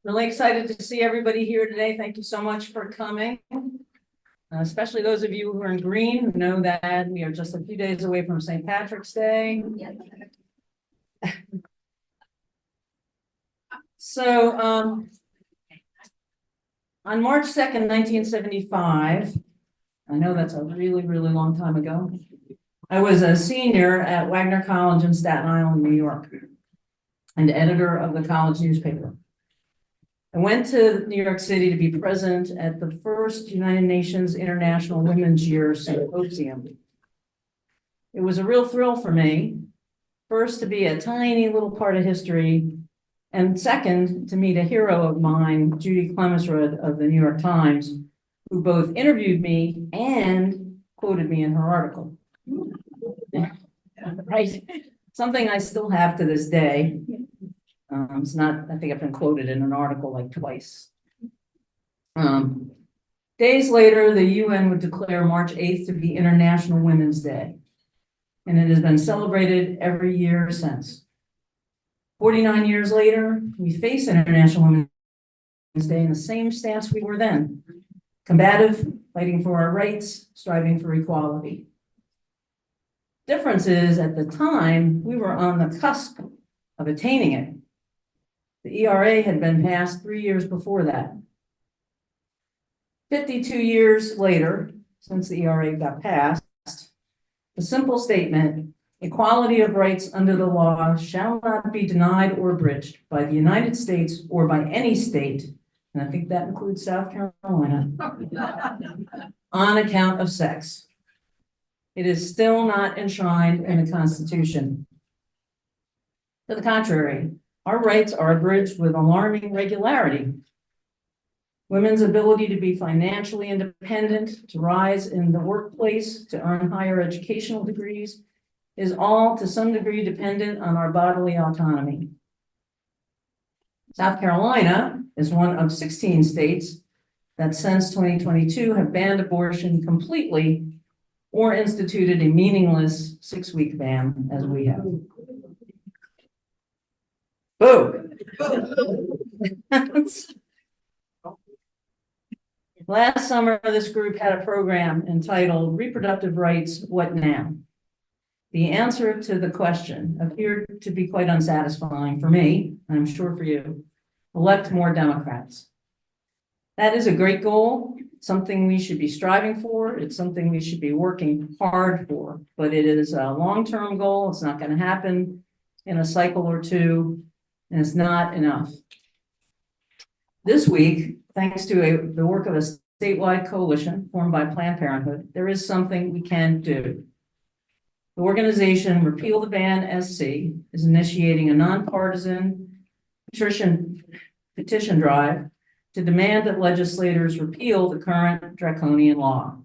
Really excited to see everybody here today. Thank you so much for coming. Especially those of you who are in green who know that we are just a few days away from St. Patrick's Day. So on March 2nd, 1975, I know that's a really, really long time ago, I was a senior at Wagner College in Staten Island, New York, and editor of the college newspaper. I went to New York City to be present at the first United Nations International Women's Year Symposium. It was a real thrill for me, first to be a tiny little part of history, and second, to meet a hero of mine, Judy Clemesrud of the New York Times, who both interviewed me and quoted me in her article. Right, something I still have to this day. It's not, I think I've been quoted in an article like twice. Days later, the UN would declare March 8th to be International Women's Day, and it has been celebrated every year since. 49 years later, we face International Women's Day in the same stance we were then: combative, fighting for our rights, striving for equality. Difference is, at the time, we were on the cusp of attaining it. The ERA had been passed 3 years before that. 52 years later, since the ERA got passed, the simple statement, equality of rights under the law shall not be denied or abridged by the United States or by any state, and I think that includes South Carolina, on account of sex. It is still not enshrined in the Constitution. To the contrary, our rights are abridged with alarming regularity. Women's ability to be financially independent, to rise in the workplace, to earn higher educational degrees, is all to some degree dependent on our bodily autonomy. South Carolina is one of 16 states that since 2022 have banned abortion completely or instituted a meaningless 6-week ban, as we have. Boom. Last summer, this group had a program entitled Reproductive Rights, What Now? The answer to the question appeared to be quite unsatisfying for me, and I'm sure for you. Elect more Democrats. That is a great goal, something we should be striving for. It's something we should be working hard for, but it is a long-term goal. It's not going to happen in a cycle or two, and it's not enough. This week, thanks to the work of a statewide coalition formed by Planned Parenthood, there is something we can do. The organization Repeal the Ban SC is initiating a nonpartisan petition drive to demand that legislators repeal the current draconian law.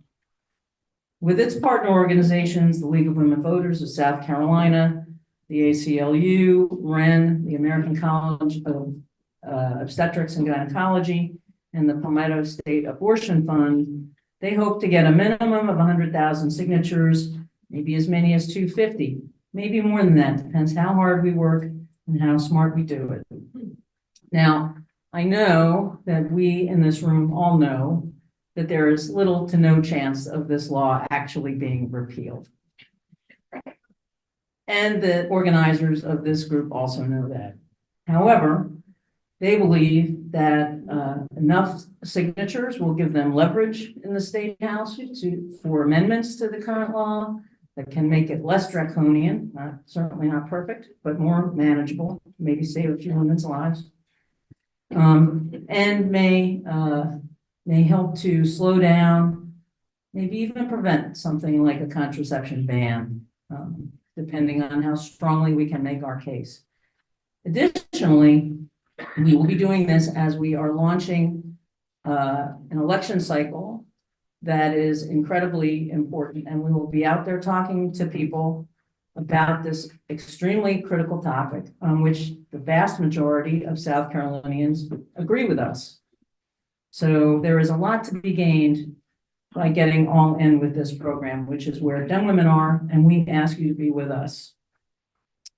With its partner organizations, the League of Women Voters of South Carolina, the ACLU, WREN, the American College of Obstetrics and Gynecology, and the Palmetto State Abortion Fund, they hope to get a minimum of 100,000 signatures, maybe as many as 250, maybe more than that, depends how hard we work and how smart we do it. Now, I know that we in this room all know that there is little to no chance of this law actually being repealed. And the organizers of this group also know that. However, they believe that enough signatures will give them leverage in the State House for amendments to the current law that can make it less draconian, certainly not perfect, but more manageable, maybe save a few women's lives, and may help to slow down, maybe even prevent something like a contraception ban, depending on how strongly we can make our case. Additionally, we will be doing this as we are launching an election cycle that is incredibly important, and we will be out there talking to people about this extremely critical topic on which the vast majority of South Carolinians agree with us. So there is a lot to be gained by getting all in with this program, which is where Dem Women are, and we ask you to be with us.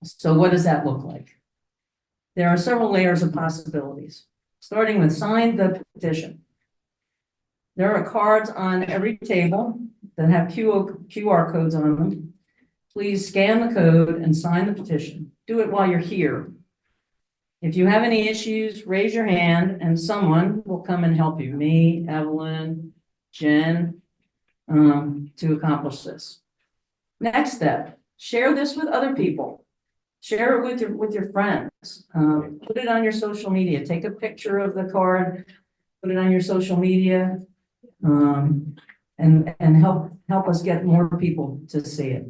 So what does that look like? There are several layers of possibilities. starting with sign the petition. There are cards on every table that have QR codes on them. Please scan the code and sign the petition. Do it while you're here. If you have any issues, raise your hand and someone will come and help you. Me, Evelyn, Jen, to accomplish this. Next step, share this with other people. Share it with your friends. Put it on your social media. Take a picture of the card, put it on your social media, and help us get more people to see it.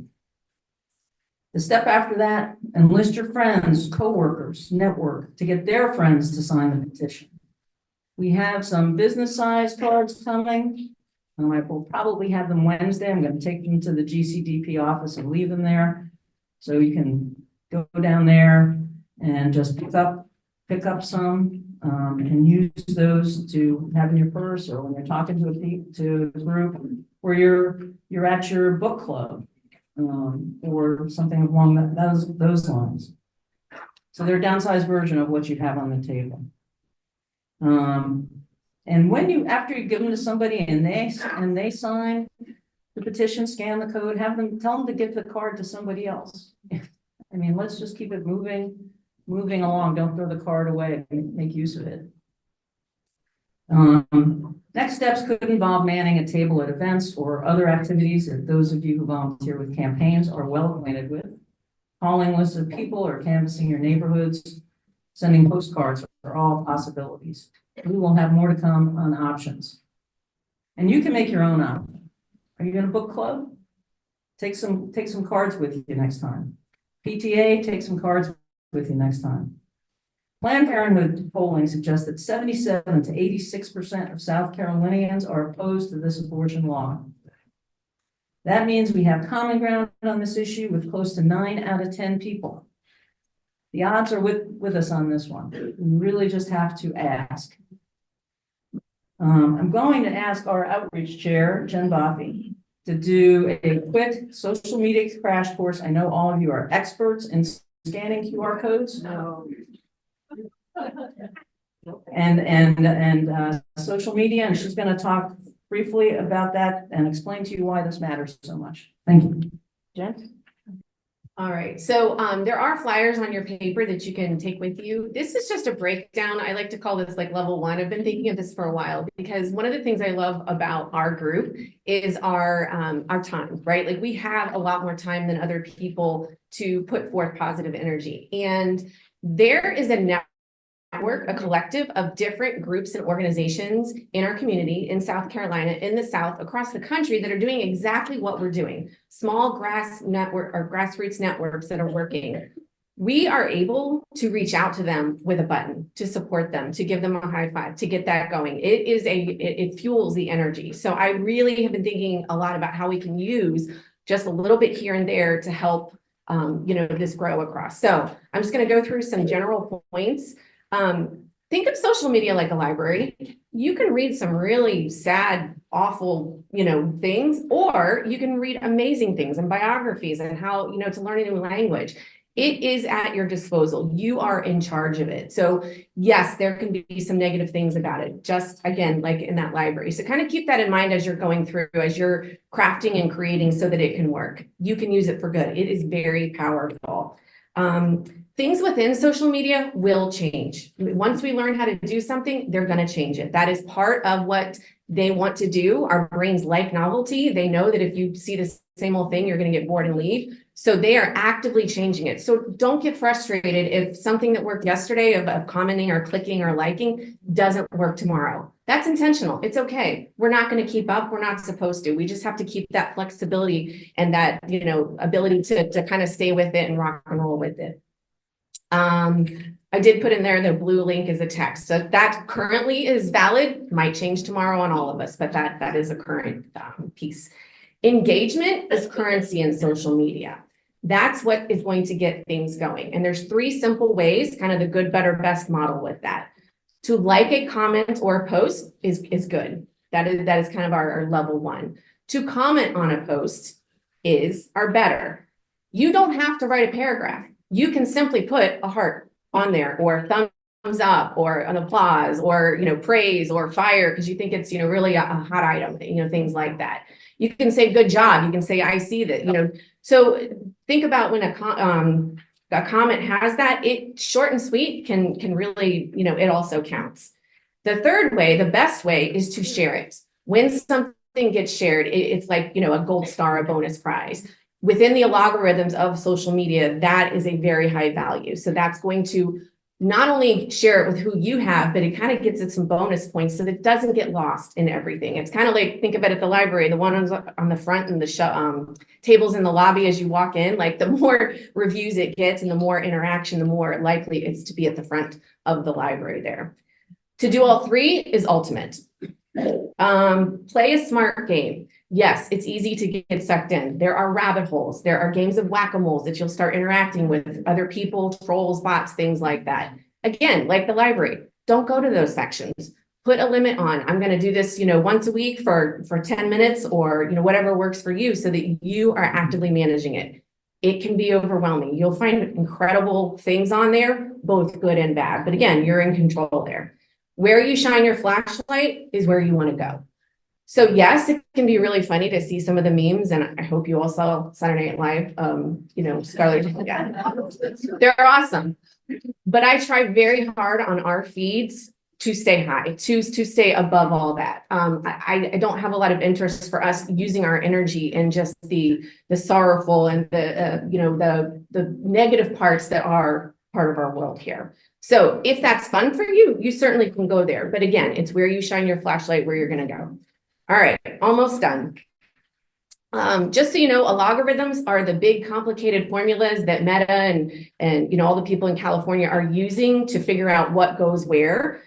The step after that, enlist your friends, coworkers, network to get their friends to sign the petition. We have some business-sized cards coming. I will probably have them Wednesday. I'm going to take them to the GCDP office and leave them there. So you can go down there and just pick up some and use those to have in your purse or when you're talking to a group or you're at your book club. Or something along those lines. So they're a downsized version of what you have on the table. And when after you give them to somebody and they sign the petition, scan the code, tell them to give the card to somebody else. I mean, let's just keep it moving along. Don't throw the card away. Make use of it. Next steps could involve manning a table at events or other activities that those of you who volunteer with campaigns are well acquainted with. Calling lists of people or canvassing your neighborhoods, sending postcards are all possibilities. We will have more to come on options. And you can make your own option. Are you in a book club? Take some cards with you next time. PTA, take some cards with you next time. Planned Parenthood polling suggests that 77 to 86% of South Carolinians are opposed to this abortion law. That means we have common ground on this issue with close to 9 out of 10 people. The odds are with us on this one. We really just have to ask. I'm going to ask our outreach chair, Jen Boffey, to do a quick social media crash course. I know all of you are experts in scanning QR codes. No. And social media, and she's going to talk briefly about that and explain to you why this matters so much. Thank you. Jen? All right, so there are flyers on your paper that you can take with you. This is just a breakdown. I like to call this like level 1. I've been thinking of this for a while because one of the things I love about our group is our time, right? Like we have a lot more time than other people to put forth positive energy. And there is a network, a collective of different groups and organizations in our community in South Carolina, in the South, across the country that are doing exactly what we're doing. Small grassroots networks that are working. We are able to reach out to them with a button, to support them, to give them a high five, to get that going. It fuels the energy. So I really have been thinking a lot about how we can use just a little bit here and there to help this grow across. So I'm just going to go through some general points. Think of social media like a library. You can read some really sad, awful, things, or you can read amazing things and biographies and how, to learn a new language. It is at your disposal. You are in charge of it. So yes, there can be some negative things about it, just again, like in that library. So kind of keep that in mind as you're going through, as you're crafting and creating so that it can work. You can use it for good. It is very powerful. Things within social media will change. Once we learn how to do something, they're going to change it. That is part of what they want to do. Our brains like novelty. They know that if you see the same old thing, you're going to get bored and leave. So they are actively changing it. So don't get frustrated if something that worked yesterday of commenting or clicking or liking doesn't work tomorrow. That's intentional. It's okay. We're not going to keep up. We're not supposed to. We just have to keep that flexibility and that, ability to kind of stay with it and rock and roll with it. I did put in there the blue link is a text. So that currently is valid, might change tomorrow on all of us, but that is a current piece. Engagement is currency in social media. That's what is going to get things going. And there's 3 simple ways, kind of the good, better, best model with that. To like a comment or a post is good. That is kind of our level 1. To comment on a post is our better. You don't have to write a paragraph. You can simply put a heart on there or a thumbs up or an applause or, praise or fire because you think it's, really a hot item, things like that. You can say good job. You can say I see that, so think about when a comment has that, it short and sweet can really, it also counts. The third way, the best way is to share it. When something gets shared, it's like, a gold star, a bonus prize. Within the algorithms of social media, that is a very high value. So that's going to not only share it with who you have, but it kind of gets it some bonus points so that it doesn't get lost in everything. It's kind of like, think of it at the library, the one on the front and the tables in the lobby as you walk in, like the more reviews it gets and the more interaction, the more likely it's to be at the front of the library there. To do all three is ultimate. Play a smart game. Yes, it's easy to get sucked in. There are rabbit holes. There are games of whack-a-moles that you'll start interacting with other people, trolls, bots, things like that. Again, like the library, don't go to those sections. Put a limit on. I'm going to do this, once a week for 10 minutes or, whatever works for you so that you are actively managing it. It can be overwhelming. You'll find incredible things on there, both good and bad. But again, you're in control there. Where you shine your flashlight is where you want to go. So yes, it can be really funny to see some of the memes, and I hope you all saw Saturday Night Live. Scarlett, yeah, they're awesome. But I try very hard on our feeds to stay high, to stay above all that. I don't have a lot of interest for us using our energy in just the sorrowful and the negative parts that are part of our world here. So if that's fun for you, you certainly can go there. But again, it's where you shine your flashlight, where you're going to go. All right, almost done. Just so you know, algorithms are the big complicated formulas that Meta and all the people in California are using to figure out what goes where.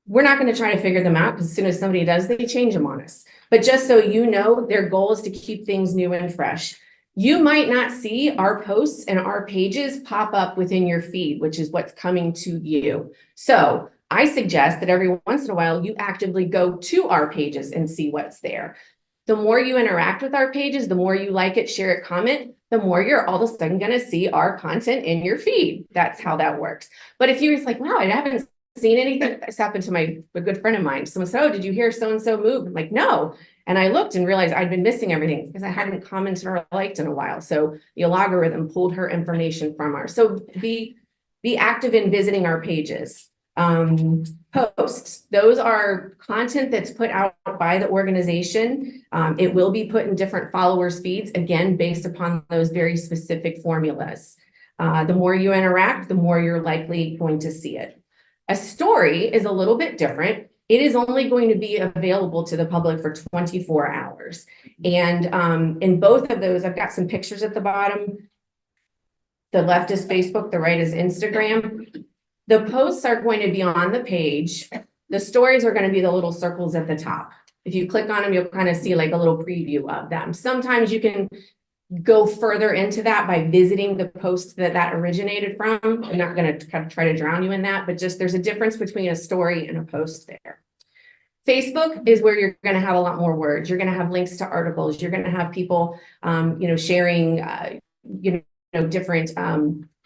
We're not going to try to figure them out because as soon as somebody does, they change them on us. But just so you know, their goal is to keep things new and fresh. You might not see our posts and our pages pop up within your feed, which is what's coming to you. So I suggest that every once in a while, you actively go to our pages and see what's there. The more you interact with our pages, the more you like it, share it, comment, the more you're all of a sudden going to see our content in your feed. That's how that works. But if you're like, wow, I haven't seen anything. This happened to a good friend of mine. Someone said, oh, did you hear so-and-so move? I'm like, no. And I looked and realized I'd been missing everything because I hadn't commented or liked in a while. So the algorithm pulled her information from her. So be active in visiting our pages. Posts, those are content that's put out by the organization. It will be put in different followers' feeds, again, based upon those very specific formulas. The more you interact, the more you're likely going to see it. A story is a little bit different. It is only going to be available to the public for 24 hours. And in both of those, I've got some pictures at the bottom. The left is Facebook, the right is Instagram. The posts are going to be on the page. The stories are going to be the little circles at the top. If you click on them, you'll kind of see like a little preview of them. Sometimes you can go further into that by visiting the post that originated from. I'm not going to kind of try to drown you in that, but just there's a difference between a story and a post there. Facebook is where you're going to have a lot more words. You're going to have links to articles. You're going to have people, sharing, different.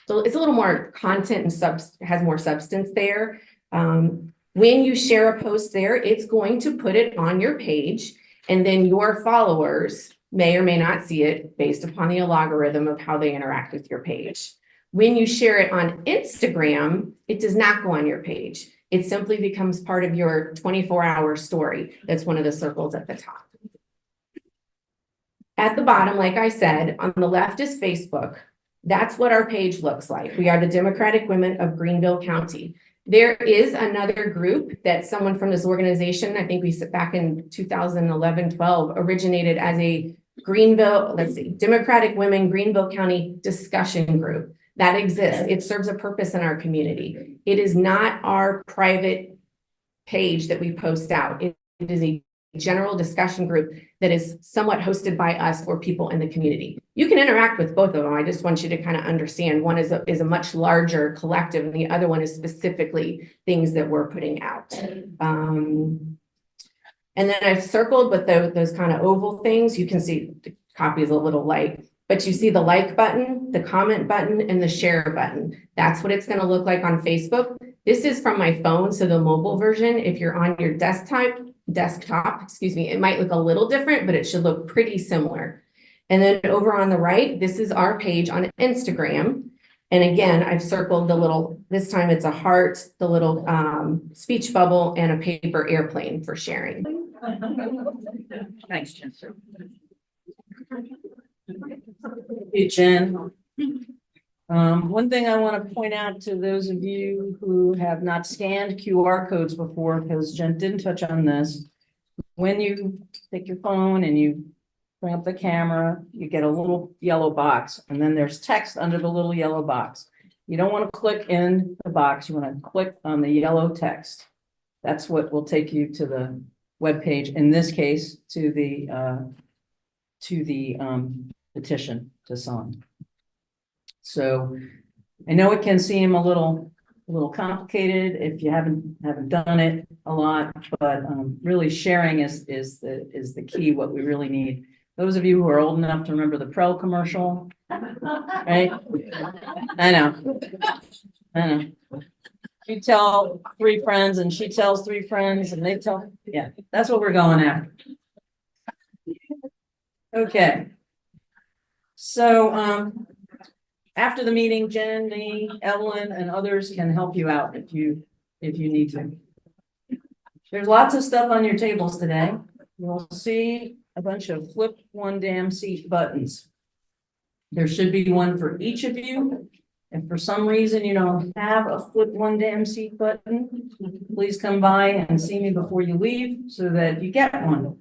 So it's a little more content and has more substance there. When you share a post there, it's going to put it on your page, and then your followers may or may not see it based upon the algorithm of how they interact with your page. When you share it on Instagram, it does not go on your page. It simply becomes part of your 24-hour story. That's one of the circles at the top. At the bottom, like I said, on the left is Facebook. That's what our page looks like. We are the Democratic Women of Greenville County. There is another group that someone from this organization, I think we sit back in 2011-12, originated as a Democratic Women Greenville County discussion group. That exists. It serves a purpose in our community. It is not our private page that we post out. It is a general discussion group that is somewhat hosted by us or people in the community. You can interact with both of them. I just want you to kind of understand one is a much larger collective, and the other one is specifically things that we're putting out. And then I've circled with those kind of oval things. You can see the copy is a little light, but you see the like button, the comment button, and the share button. That's what it's going to look like on Facebook. This is from my phone, so the mobile version, if you're on your desktop, excuse me, it might look a little different, but it should look pretty similar. And then over on the right, this is our page on Instagram. And again, I've circled the little, this time it's a heart, the little speech bubble, and a paper airplane for sharing. Thanks, Jen. Hey, Jen. One thing I want to point out to those of you who have not scanned QR codes before, because Jen didn't touch on this, when you take your phone and you bring up the camera, you get a little yellow box, and then there's text under the little yellow box. You don't want to click in the box, you want to click on the yellow text. That's what will take you to the web page, in this case, to the petition to sign. So I know it can seem a little complicated if you haven't done it a lot, but really sharing is the key, what we really need. Those of you who are old enough to remember the Prel commercial, right? I know. You tell 3 friends and she tells 3 friends and they tell, yeah, that's what we're going after. Okay. So after the meeting, Jen, me, Evelyn, and others can help you out if you need to. There's lots of stuff on your tables today. You'll see a bunch of flip one damn seat buttons. There should be one for each of you. If for some reason you don't have a flip one damn seat button, please come by and see me before you leave so that you get one.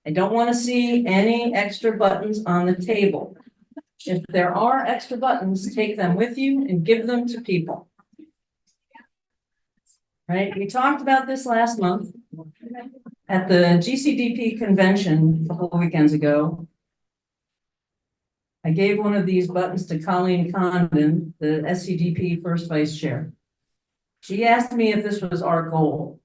I don't want to see any extra buttons on the table. If there are extra buttons, take them with you and give them to people. Right? We talked about this last month at the GCDP convention a couple of weekends ago. I gave one of these buttons to Colleen Condon, the SCDP first vice chair. She asked me if this was our goal.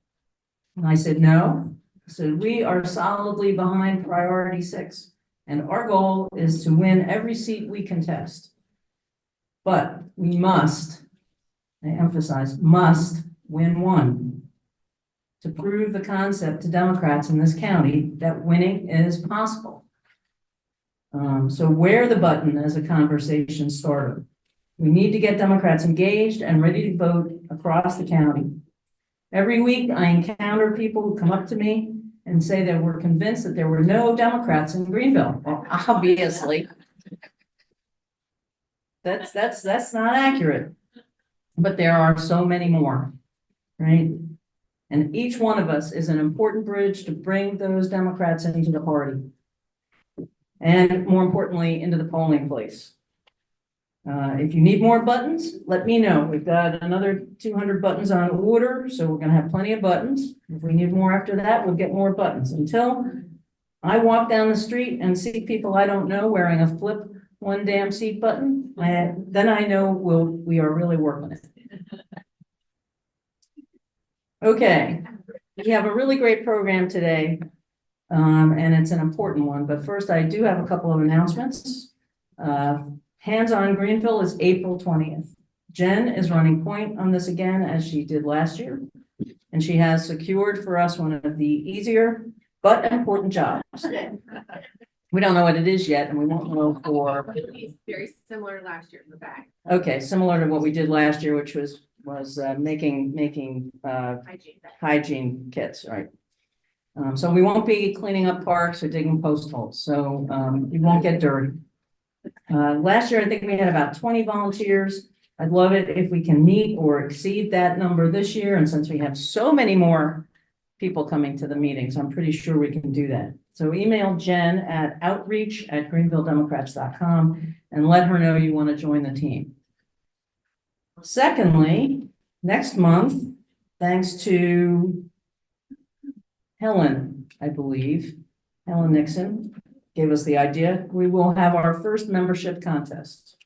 And I said, no. I said, we are solidly behind priority 6. And our goal is to win every seat we contest. But we must, I emphasize, must win one to prove the concept to Democrats in this county that winning is possible. So wear the button as a conversation starter. We need to get Democrats engaged and ready to vote across the county. Every week I encounter people who come up to me and say that we're convinced that there were no Democrats in Greenville. Well, obviously, that's not accurate. But there are so many more, right? And each one of us is an important bridge to bring those Democrats into the party. And more importantly, into the polling place. If you need more buttons, let me know. We've got another 200 buttons on order, so we're going to have plenty of buttons. If we need more after that, we'll get more buttons. Until I walk down the street and see people I don't know wearing a flip one damn seat button, then I know we are really working it. Okay, we have a really great program today, and it's an important one. But first, I do have a couple of announcements. Hands-on Greenville is April 20th. Jen is running point on this again, as she did last year. And she has secured for us one of the easier but important jobs. We don't know what it is yet, and we won't know for... Very similar to last year in the back. Okay, similar to what we did last year, which was making hygiene kits, right? So we won't be cleaning up parks or digging post holes, so you won't get dirty. Last year, I think we had about 20 volunteers. I'd love it if we can meet or exceed that number this year. And since we have so many more people coming to the meetings, I'm pretty sure we can do that. So email Jen at outreach@greenvilledemocrats.com and let her know you want to join the team. Secondly, next month, thanks to Helen, I believe, Helen Nixon, gave us the idea, we will have our first membership contest.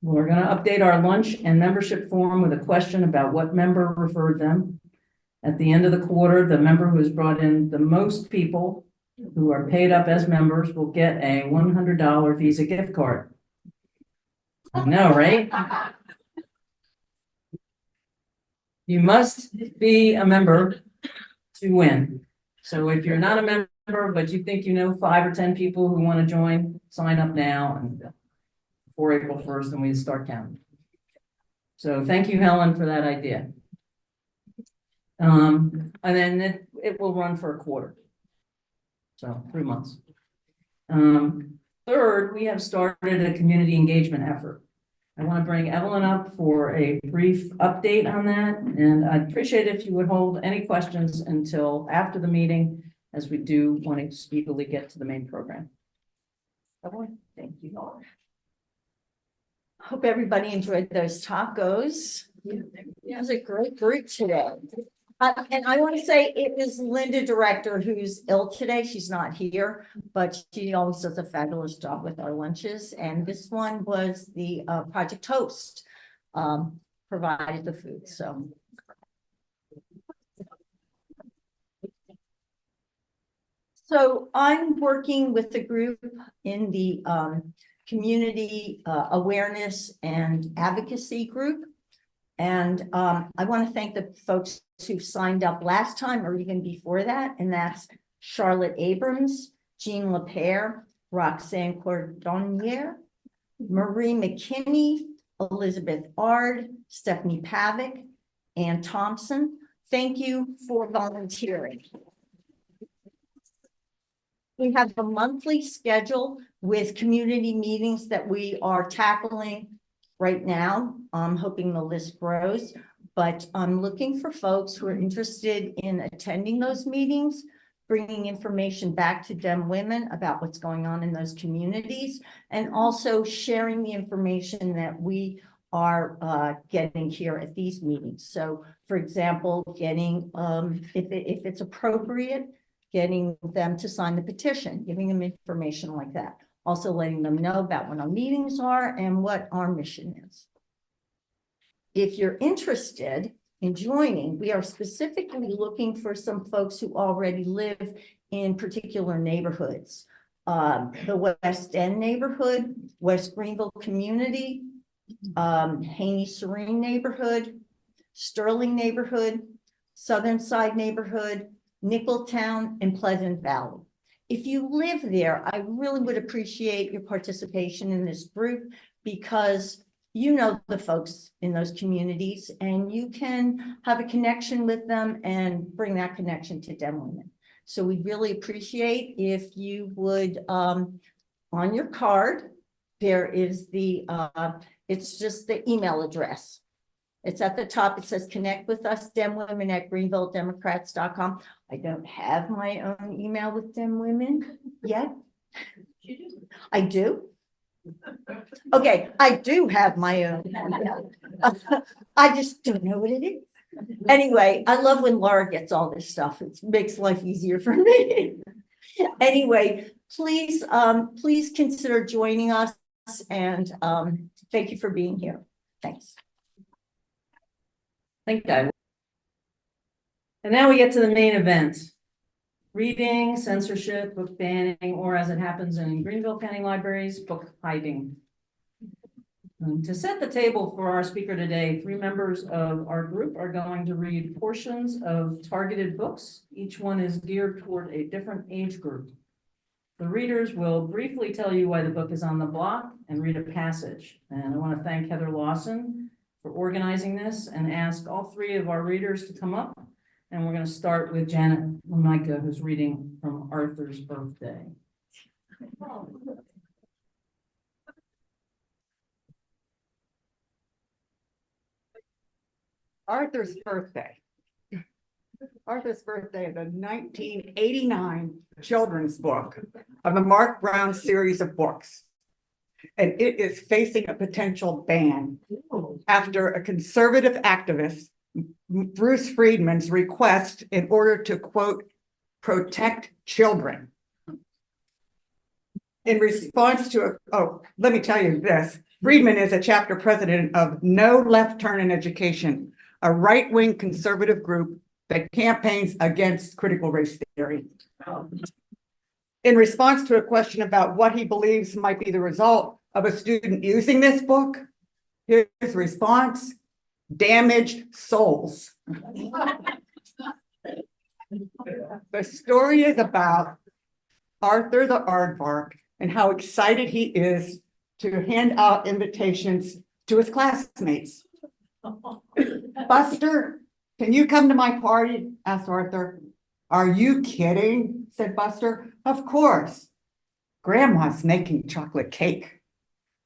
We're going to update our lunch and membership form with a question about what member referred them. At the end of the quarter, the member who has brought in the most people who are paid up as members will get a $100 Visa gift card. I know, right? You must be a member to win. So if you're not a member, but you think you know 5 or 10 people who want to join, sign up now and before April 1st, and we start counting. So thank you, Helen, for that idea. And then it will run for a quarter. So 3 months. Third, we have started a community engagement effort. I want to bring Evelyn up for a brief update on that, and I'd appreciate if you would hold any questions until after the meeting, as we do want to speedily get to the main program. Evelyn, thank you. Hope everybody enjoyed those tacos. It was a great group today. And I want to say it was Linda Director who's ill today. She's not here, but she always does a fabulous job with our lunches. And this one was the Project Host provided the food. So I'm working with the group in the community awareness and advocacy group. And I want to thank the folks who signed up last time or even before that. And that's Charlotte Abrams, Jean Lepere, Roxanne Cordonnier, Marie McKinney, Elizabeth Ard, Stephanie Pavick, Ann Thompson. Thank you for volunteering. We have a monthly schedule with community meetings that we are tackling right now. I'm hoping the list grows, but I'm looking for folks who are interested in attending those meetings, bringing information back to DEM women about what's going on in those communities, and also sharing the information that we are getting here at these meetings. So, for example, getting, if it's appropriate, getting them to sign the petition, giving them information like that. Also letting them know about when our meetings are and what our mission is. If you're interested in joining, we are specifically looking for some folks who already live in particular neighborhoods. The West End neighborhood, West Greenville community, Haney Serene neighborhood, Sterling neighborhood, Southern Side neighborhood, Nickeltown, and Pleasant Valley. If you live there, I really would appreciate your participation in this group because you know the folks in those communities and you can have a connection with them and bring that connection to DEM women. So we'd really appreciate if you would, on your card, there is the, it's just the email address. It's at the top. It says connect with us, demwomen@greenvilledemocrats.com. I don't have my own email with DEM women yet. I do. Okay, I do have my own email. I just don't know what it is. Anyway, I love when Laura gets all this stuff. It makes life easier for me. Anyway, please consider joining us and thank you for being here. Thanks. Thank you. And now we get to the main event. Reading, censorship, book banning, or as it happens in Greenville County Libraries, book hiding. To set the table for our speaker today, 3 members of our group are going to read portions of targeted books. Each one is geared toward a different age group. The readers will briefly tell you why the book is on the block and read a passage. And I want to thank Heather Lawson for organizing this and ask all 3 of our readers to come up. And we're going to start with Janet Lamika, who's reading from Arthur's Birthday. Arthur's Birthday. Arthur's Birthday is a 1989 children's book of the Mark Brown series of books. And it is facing a potential ban after a conservative activist, Bruce Friedman's request in order to, quote, protect children. In response to, let me tell you this, Friedman is a chapter president of No Left Turn in Education, a right-wing conservative group that campaigns against critical race theory. In response to a question about what he believes might be the result of a student using this book, his response, damaged souls. The story is about Arthur the aardvark and how excited he is to hand out invitations to his classmates. Buster, can you come to my party? Asked Arthur. Are you kidding? Said Buster. Of course. Grandma's making chocolate cake.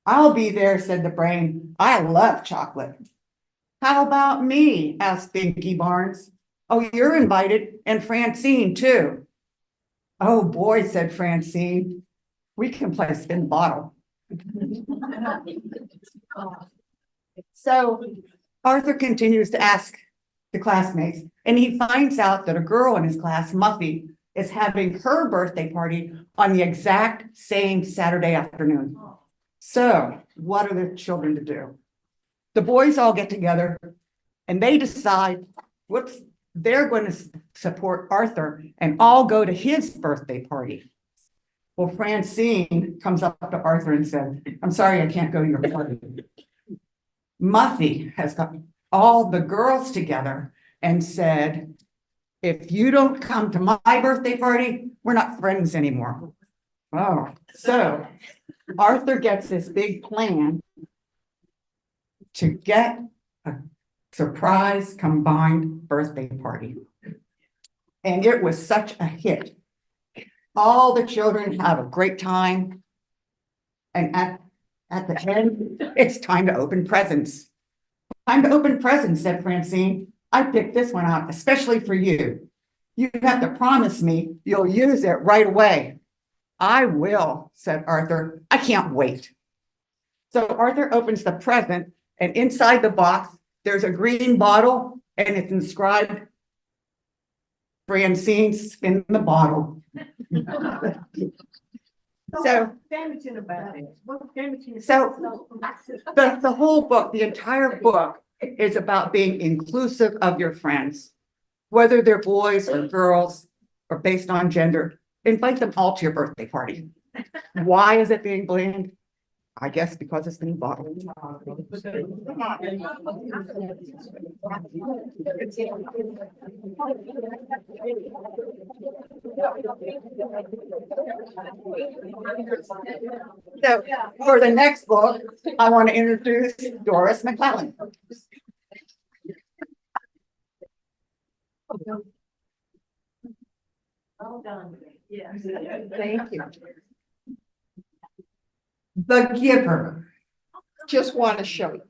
I'll be there, said the brain. I love chocolate. How about me? Asked Binky Barnes. Oh, you're invited, and Francine too. Oh boy, said Francine. We can play spin the bottle. So Arthur continues to ask the classmates, and he finds out that a girl in his class, Muffy, is having her birthday party on the exact same Saturday afternoon. So what are the children to do? The boys all get together and they decide, whoops, they're going to support Arthur and all go to his birthday party. Well, Francine comes up to Arthur and said, I'm sorry, I can't go to your party. Muffy has got all the girls together and said, if you don't come to my birthday party, we're not friends anymore. Oh, so Arthur gets this big plan to get a surprise combined birthday party. And it was such a hit. All the children have a great time. And at the end, it's time to open presents. Time to open presents, said Francine. I picked this one out, especially for you. You have to promise me you'll use it right away. I will, said Arthur. I can't wait. So Arthur opens the present, and inside the box, there's a green bottle, and it's inscribed, Francine, spin the bottle. So the whole book, the entire book is about being inclusive of your friends, whether they're boys or girls or based on gender. Invite them all to your birthday party. Why is it being banned? I guess because it's been bottled. So for the next book, I want to introduce Doris McClellan. Well done. Yes, thank you. The Giver. Just want to show you.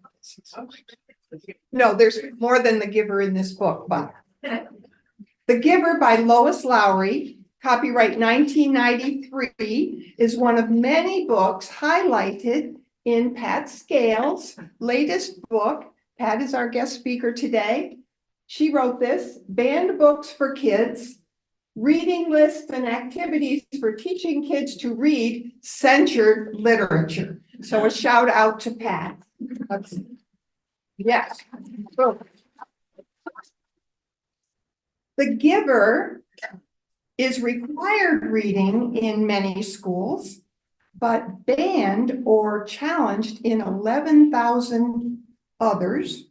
No, there's more than The Giver in this book, but The Giver by Lois Lowry, copyright 1993, is one of many books highlighted in Pat Scales' latest book. Pat is our guest speaker today. She wrote this, Banned Books for Kids, Reading Lists and Activities for Teaching Kids to Read Censored Literature. So a shout out to Pat. Yes. The Giver is required reading in many schools, but banned or challenged in 11,000 others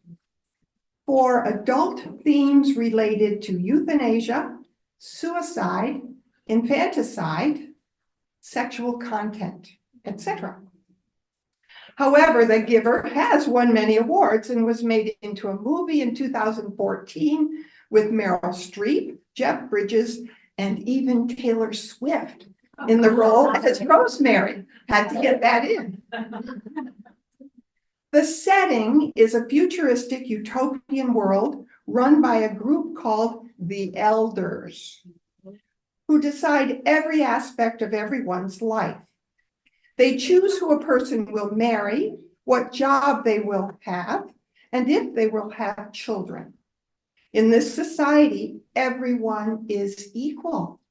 for adult themes related to euthanasia, suicide, infanticide, sexual content, etc. However, The Giver has won many awards and was made into a movie in 2014 with Meryl Streep, Jeff Bridges, and even Taylor Swift in the role as Rosemary. Had to get that in. The setting is a futuristic utopian world run by a group called the Elders, who decide every aspect of everyone's life. They choose who a person will marry, what job they will have, and if they will have children. In this society, everyone is equal.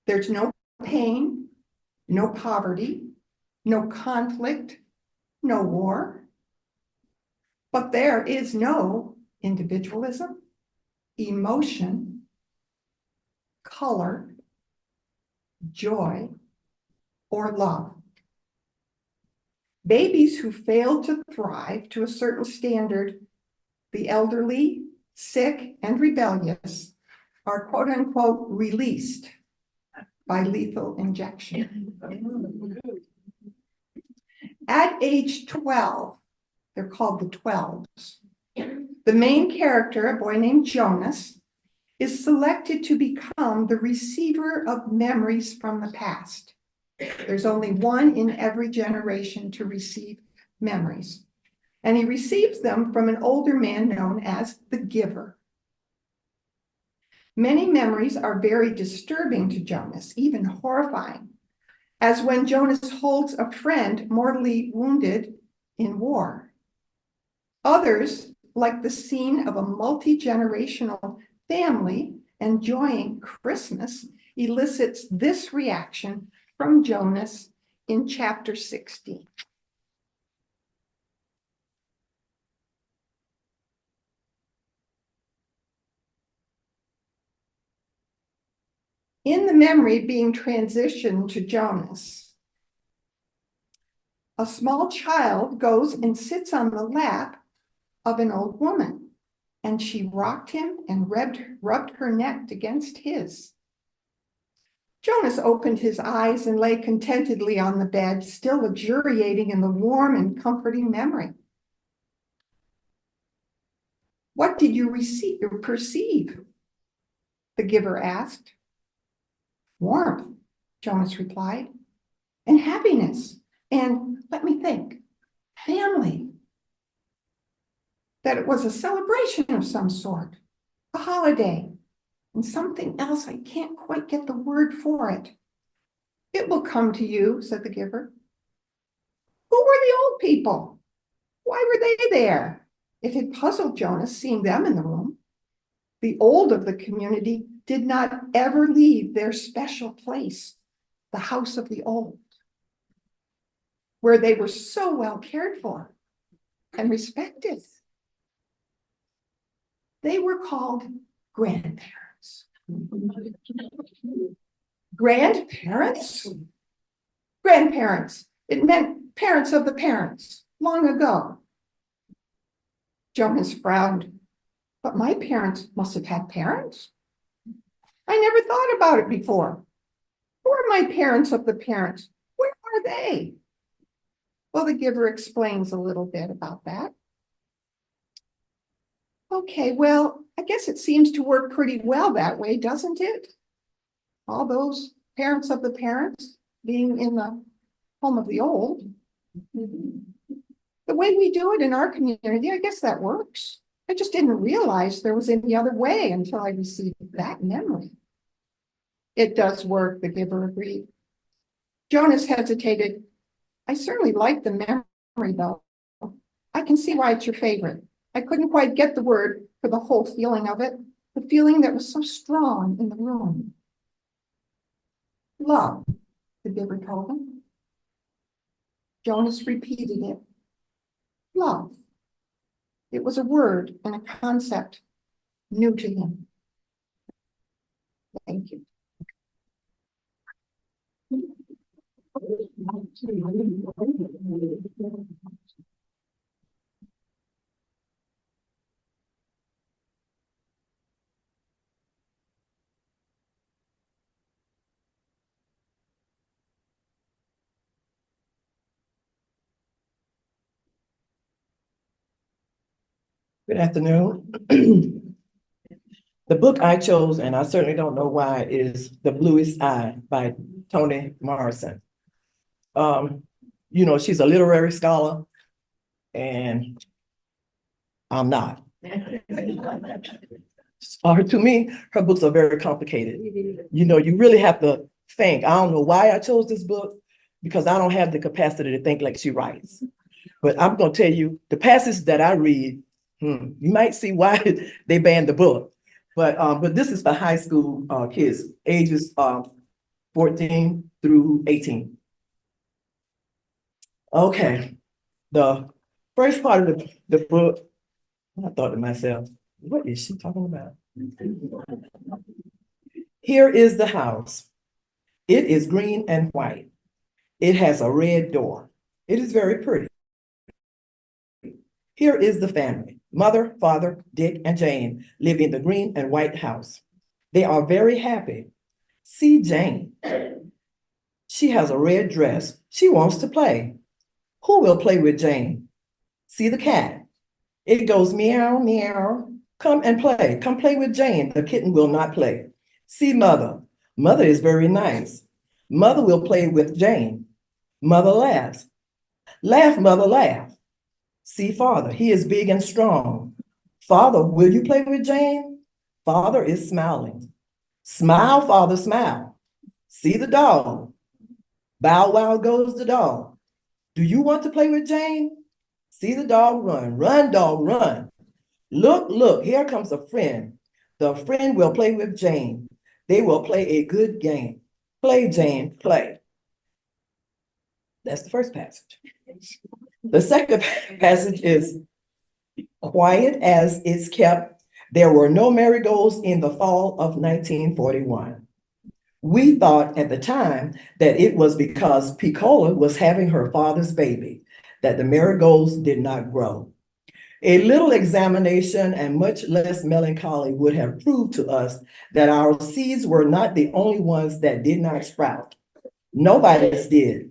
There's no pain, no poverty, no conflict, no war. But there is no individualism, emotion, color, joy, or love. Babies who fail to thrive to a certain standard, the elderly, sick, and rebellious, are quote unquote released by lethal injection. At age 12, they're called the 12s. The main character, a boy named Jonas, is selected to become the receiver of memories from the past. There's only one in every generation to receive memories. And he receives them from an older man known as the giver. Many memories are very disturbing to Jonas, even horrifying, as when Jonas holds a friend mortally wounded in war. Others, like the scene of a multi-generational family enjoying Christmas, elicits this reaction from Jonas in chapter 60. In the memory being transitioned to Jonas, a small child goes and sits on the lap of an old woman, and she rocked him and rubbed her neck against his. Jonas opened his eyes and lay contentedly on the bed, still luxuriating in the warm and comforting memory. What did you perceive? The giver asked. Warmth, Jonas replied, and happiness, and let me think, family. That it was a celebration of some sort, a holiday, and something else, I can't quite get the word for it. It will come to you, said the giver. Who were the old people? Why were they there? It had puzzled Jonas seeing them in the room. The old of the community did not ever leave their special place, the house of the old, where they were so well cared for and respected. They were called grandparents. Grandparents? Grandparents. It meant parents of the parents, long ago. Jonas frowned. But my parents must have had parents. I never thought about it before. Who are my parents of the parents? Where are they? Well, the giver explains a little bit about that. Okay, well, I guess it seems to work pretty well that way, doesn't it? All those parents of the parents being in the home of the old. The way we do it in our community, I guess that works. I just didn't realize there was any other way until I received that memory. It does work, the giver agreed. Jonas hesitated. I certainly like the memory, though. I can see why it's your favorite. I couldn't quite get the word for the whole feeling of it, the feeling that was so strong in the room. Love, the giver told him. Jonas repeated it. Love. It was a word and a concept new to him. Thank you. Good afternoon. The book I chose, and I certainly don't know why, is The Bluest Eye by Toni Morrison. You know, she's a literary scholar, and I'm not. To me, her books are very complicated. You know, you really have to think. I don't know why I chose this book, because I don't have the capacity to think like she writes. But I'm going to tell you, the passages that I read, you might see why they banned the book. But this is for high school kids, ages 14 through 18. Okay, the first part of the book, I thought to myself, what is she talking about? Here is the house. It is green and white. It has a red door. It is very pretty. Here is the family: mother, father, Dick, and Jane live in the green and white house. They are very happy. See Jane. She has a red dress. She wants to play. Who will play with Jane? See the cat. It goes meow, meow. Come and play. Come play with Jane. The kitten will not play. See mother. Mother is very nice. Mother will play with Jane. Mother laughs. Laugh, mother, laugh. See father. He is big and strong. Father, will you play with Jane? Father is smiling. Smile, father, smile. See the dog. Bow wow goes the dog. Do you want to play with Jane? See the dog run. Run, dog, run. Look, look, here comes a friend. The friend will play with Jane. They will play a good game. Play, Jane, play. That's the first passage. The second passage is quiet as it's kept. There were no marigolds in the fall of 1941. We thought at the time that it was because Piccola was having her father's baby, that the marigolds did not grow. A little examination and much less melancholy would have proved to us that our seeds were not the only ones that did not sprout. Nobody's did.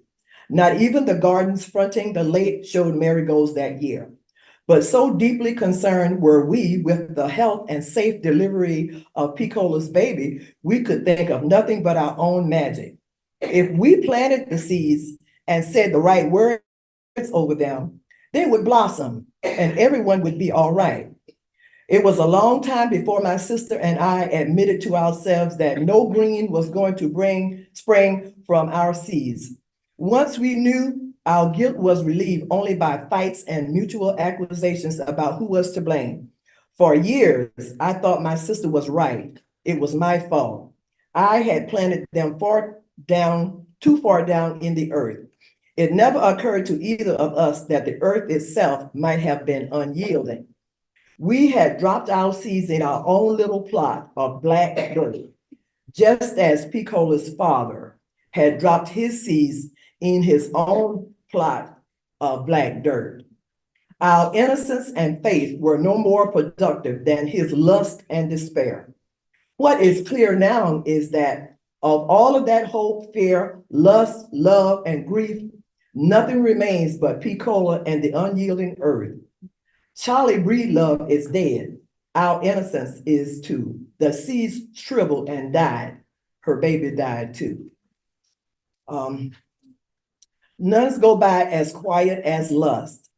Not even the gardens fronting the lake showed marigolds that year. But so deeply concerned were we with the health and safe delivery of Piccola's baby, we could think of nothing but our own magic. If we planted the seeds and said the right words over them, they would blossom and everyone would be all right. It was a long time before my sister and I admitted to ourselves that no green was going to spring from our seeds. Once we knew, our guilt was relieved only by fights and mutual accusations about who was to blame. For years, I thought my sister was right. It was my fault. I had planted them too far down in the earth. It never occurred to either of us that the earth itself might have been unyielding. We had dropped our seeds in our own little plot of black dirt, just as Piccola's father had dropped his seeds in his own plot of black dirt. Our innocence and faith were no more productive than his lust and despair. What is clear now is that of all of that hope, fear, lust, love, and grief, nothing remains but Piccola and the unyielding earth. Charlie Breedlove is dead. Our innocence is too. The seeds shriveled and died. Her baby died too. Nuns go by as quiet as lust,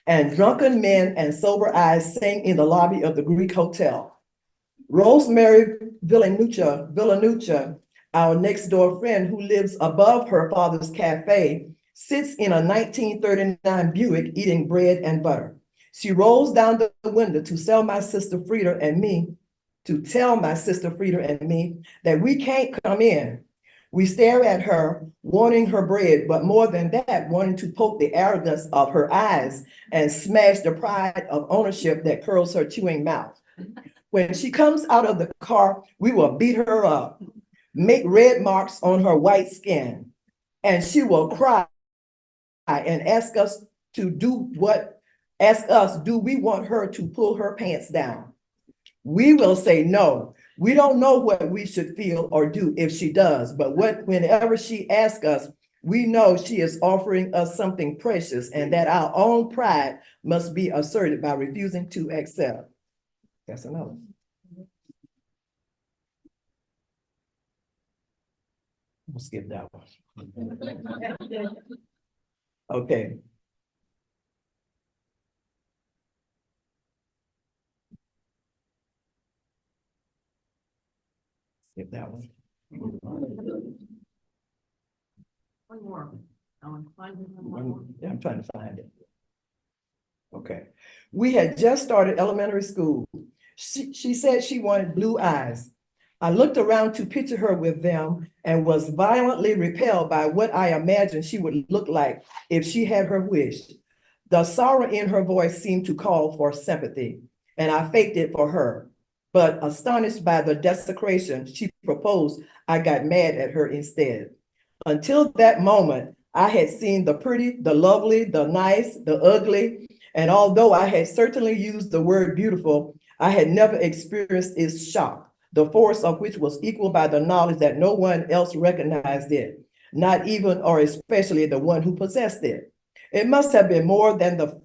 and drunken men and sober eyes sing in the lobby of the Greek hotel. Rosemary Villanuccia, our next door friend who lives above her father's cafe, sits in a 1939 Buick eating bread and butter. She rolls down the window to tell my sister Frida and me that we can't come in. We stare at her, wanting her bread, but more than that, wanting to poke the arrogance of her eyes and smash the pride of ownership that curls her chewing mouth. When she comes out of the car, we will beat her up, make red marks on her white skin, and she will cry and ask us, do we want her to pull her pants down? We will say no. We don't know what we should feel or do if she does, but whenever she asks us, we know she is offering us something precious and that our own pride must be asserted by refusing to accept. That's another. We'll skip that one. Okay. Skip that one. One more. Yeah, I'm trying to find it. Okay. We had just started elementary school. She said she wanted blue eyes. I looked around to picture her with them and was violently repelled by what I imagined she would look like if she had her wish. The sorrow in her voice seemed to call for sympathy, and I faked it for her. But astonished by the desecration she proposed, I got mad at her instead. Until that moment, I had seen the pretty, the lovely, the nice, the ugly, and although I had certainly used the word beautiful, I had never experienced its shock, the force of which was equal by the knowledge that no one else recognized it, not even or especially the one who possessed it. It must have been more than the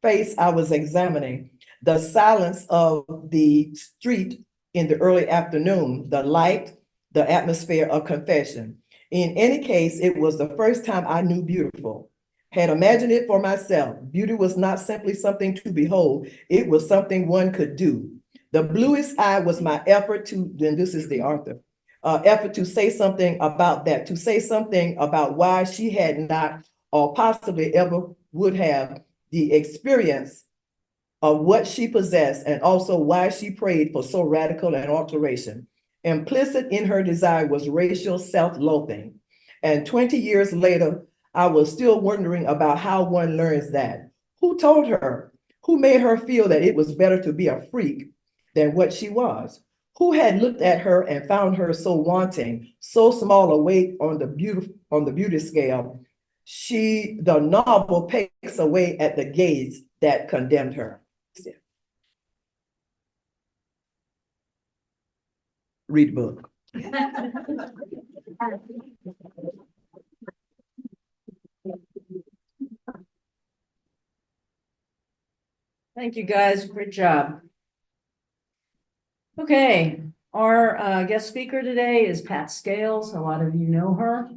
face I was examining, the silence of the street in the early afternoon, the light, the atmosphere of confession. In any case, it was the first time I knew beautiful. Had imagined it for myself. Beauty was not simply something to behold, it was something one could do. The bluest eye was my effort to, then this is the author, effort to say something about that, to say something about why she had not or possibly ever would have the experience of what she possessed and also why she prayed for so radical an alteration. Implicit in her desire was racial self-loathing. And 20 years later, I was still wondering about how one learns that. Who told her? Who made her feel that it was better to be a freak than what she was? Who had looked at her and found her so wanting, so small a weight on the beauty scale? The novel pecks away at the gaze that condemned her. Read book. Thank you, guys. Great job. Okay, our guest speaker today is Pat Scales. A lot of you know her.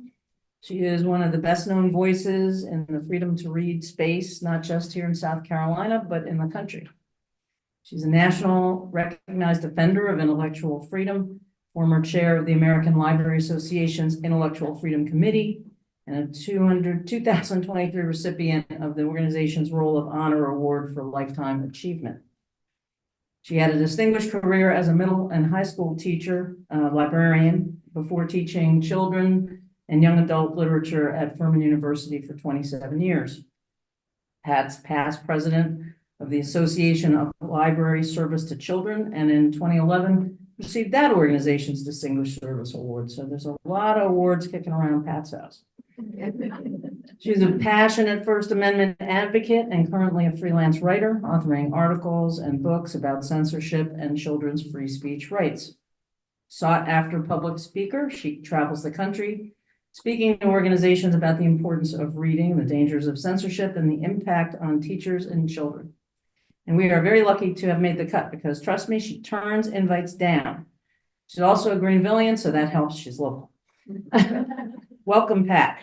She is one of the best-known voices in the freedom to read space, not just here in South Carolina, but in the country. She's a national recognized defender of intellectual freedom, former chair of the American Library Association's Intellectual Freedom Committee, and a 2023 recipient of the organization's Roll of Honor Award for Lifetime Achievement. She had a distinguished career as a middle and high school teacher, librarian, before teaching children and young adult literature at Furman University for 27 years. Pat's past president of the Association of Library Service to Children, and in 2011 received that organization's Distinguished Service Award. So there's a lot of awards kicking around Pat's house. She's a passionate First Amendment advocate and currently a freelance writer, authoring articles and books about censorship and children's free speech rights. Sought after public speaker, she travels the country, speaking to organizations about the importance of reading, the dangers of censorship, and the impact on teachers and children. And we are very lucky to have made the cut because, trust me, she turns invites down. She's also a Greenvillian, so that helps. She's local. Welcome, Pat.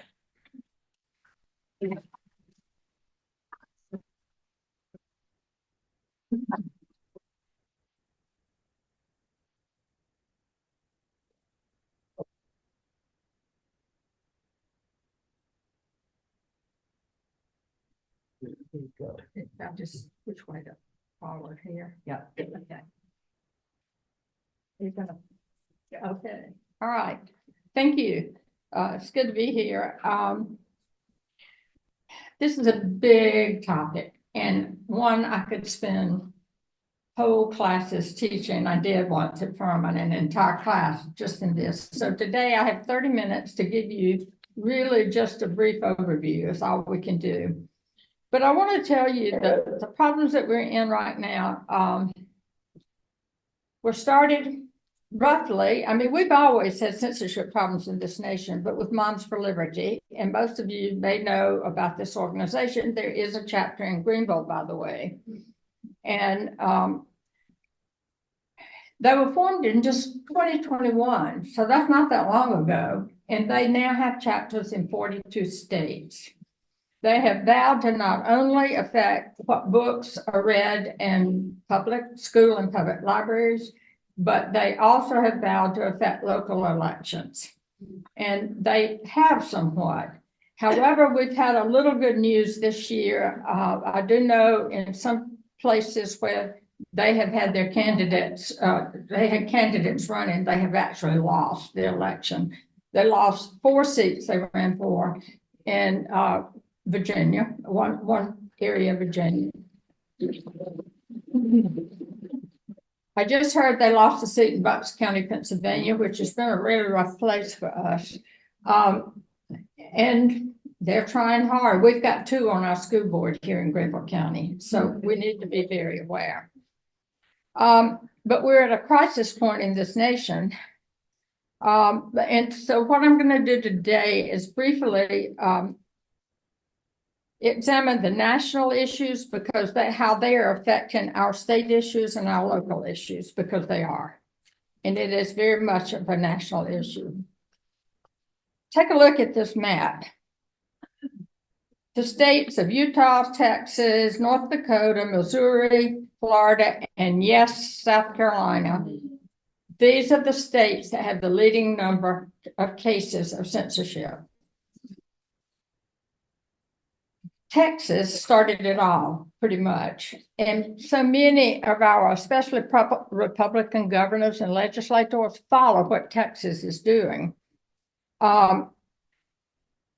Now just which way to forward here. Yeah. Okay. You're gonna, okay, all right. Thank you. It's good to be here. This is a big topic and one I could spend whole classes teaching. I did once at Furman, an entire class just in this. So today I have 30 minutes to give you really just a brief overview is all we can do. But I want to tell you that the problems that we're in right now were started roughly. I mean, we've always had censorship problems in this nation, but with Moms for Liberty, and most of you may know about this organization. There is a chapter in Greenville, by the way. And they were formed in just 2021, so that's not that long ago. And they now have chapters in 42 states. They have vowed to not only affect what books are read in public school and public libraries, but they also have vowed to affect local elections. And they have somewhat. However, we've had a little good news this year. I do know in some places where they have had their candidates, they had candidates running, they have actually lost the election. They lost 4 seats they ran for in Virginia, one area of Virginia. I just heard they lost a seat in Bucks County, Pennsylvania, which has been a really rough place for us. And they're trying hard. We've got 2 on our school board here in Greenville County, so we need to be very aware. But we're at a crisis point in this nation. And so what I'm going to do today is briefly examine the national issues because how they are affecting our state issues and our local issues, because they are. And it is very much of a national issue. Take a look at this map. The states of Utah, Texas, North Dakota, Missouri, Florida, and yes, South Carolina. These are the states that have the leading number of cases of censorship. Texas started it all, pretty much. And so many of our, especially Republican governors and legislators, follow what Texas is doing.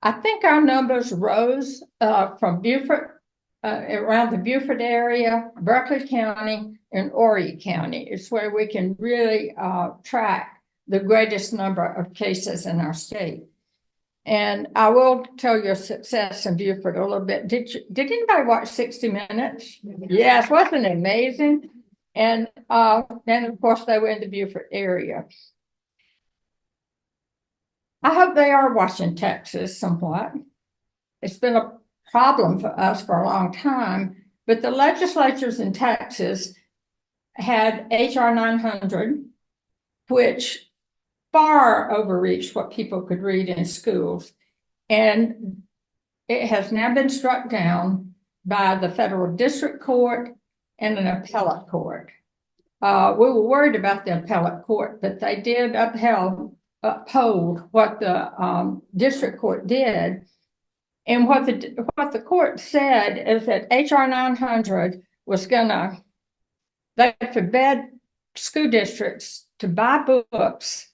I think our numbers rose from Beaufort, around the Beaufort area, Berkeley County, and Horry County. It's where we can really track the greatest number of cases in our state. And I will tell your success in Beaufort a little bit. Did anybody watch 60 Minutes? Yes, wasn't it amazing? And then of course they were in the Beaufort area. I hope they are watching Texas somewhat. It's been a problem for us for a long time, but the legislatures in Texas had H.R. 900, which far overreached what people could read in schools. And it has now been struck down by the federal district court and an appellate court. We were worried about the appellate court, but they did uphold what the district court did. And what the court said is that H.R. 900 was they forbade school districts to buy books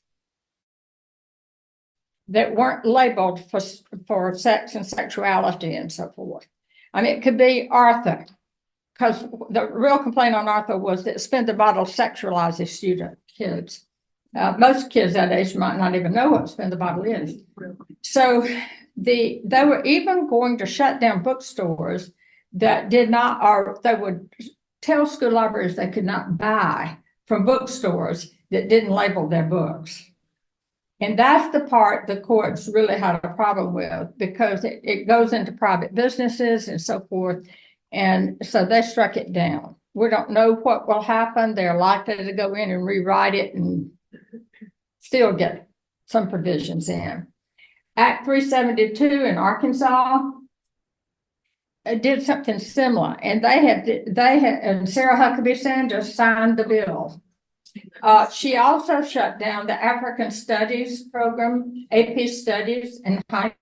that weren't labeled for sex and sexuality and so forth. I mean, it could be Arthur, because the real complaint on Arthur was that Spin the Bottle sexualizes kids. Most kids that age might not even know what Spin the Bottle is. So they were even going to shut down bookstores that did not, or they would tell school libraries they could not buy from bookstores that didn't label their books. And that's the part the courts really had a problem with, because it goes into private businesses and so forth. And so they struck it down. We don't know what will happen. They're likely to go in and rewrite it and still get some provisions in. Act 372 in Arkansas did something similar, and they had and Sarah Huckabee Sanders signed the bill. She also shut down the African Studies program, AP Studies, in high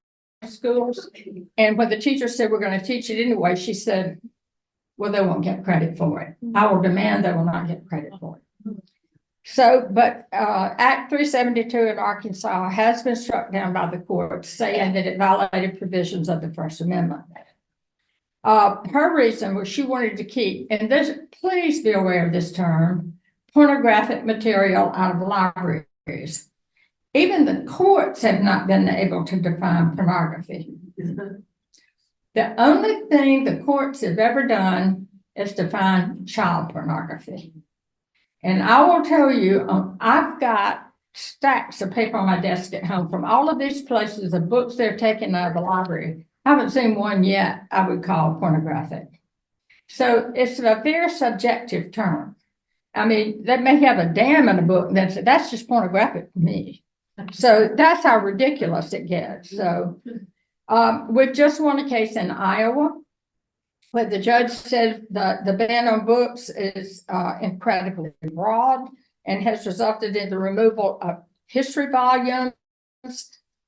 schools. And when the teacher said, we're going to teach it anyway, she said, well, they won't get credit for it. I will demand they will not get credit for it. So, but Act 372 in Arkansas has been struck down by the court, saying that it violated provisions of the First Amendment. Her reason was she wanted to keep, and this, please be aware of this term, pornographic material out of libraries. Even the courts have not been able to define pornography. The only thing the courts have ever done is define child pornography. And I will tell you, I've got stacks of paper on my desk at home from all of these places of books they're taking out of the library. I haven't seen one yet I would call pornographic. So it's a very subjective term. I mean, they may have a damn in a book and that's just pornographic to me. So that's how ridiculous it gets. So we just won a case in Iowa where the judge said the ban on books is incredibly broad and has resulted in the removal of history volumes,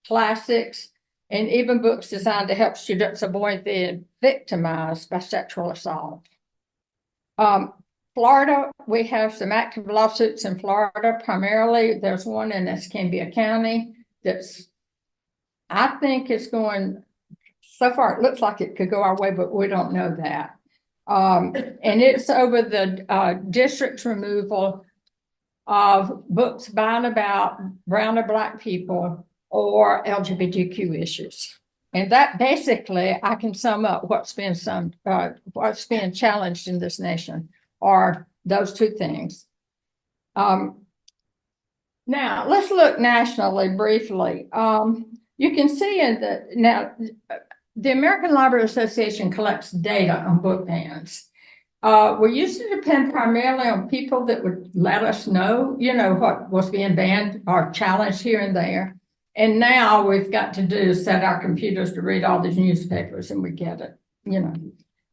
classics, and even books designed to help students avoid being victimized by sexual assault. Florida, we have some active lawsuits in Florida. Primarily, there's one in Escambia County that's, I think is going, so far it looks like it could go our way, but we don't know that. And it's over the district's removal of books by and about brown or black people or LGBTQ issues. And that basically, I can sum up what's being challenged in this nation are those two things. Now, let's look nationally briefly. You can see the American Library Association collects data on book bans. We used to depend primarily on people that would let us know, what was being banned or challenged here and there. And now we've got to do set our computers to read all these newspapers and we get it,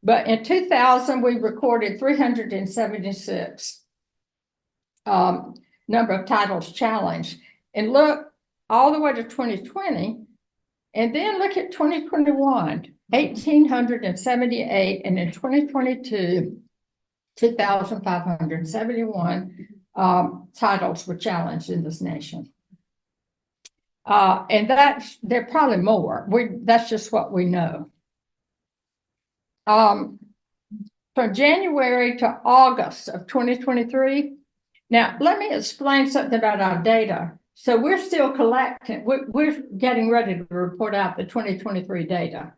But in 2000, we recorded 376 number of titles challenged. And look all the way to 2020. And then look at 2021, 1,878. And in 2022, 2,571 titles were challenged in this nation. And there are probably more. That's just what we know. From January to August of 2023. Now, let me explain something about our data. So we're still collecting, we're getting ready to report out the 2023 data.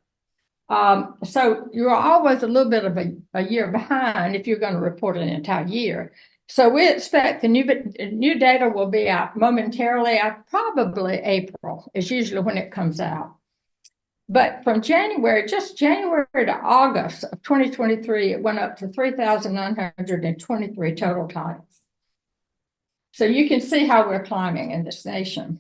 So you're always a little bit of a year behind if you're going to report an entire year. So we expect the new data will be out momentarily, probably April is usually when it comes out. But from just January to August of 2023, it went up to 3,923 total titles. So you can see how we're climbing in this nation.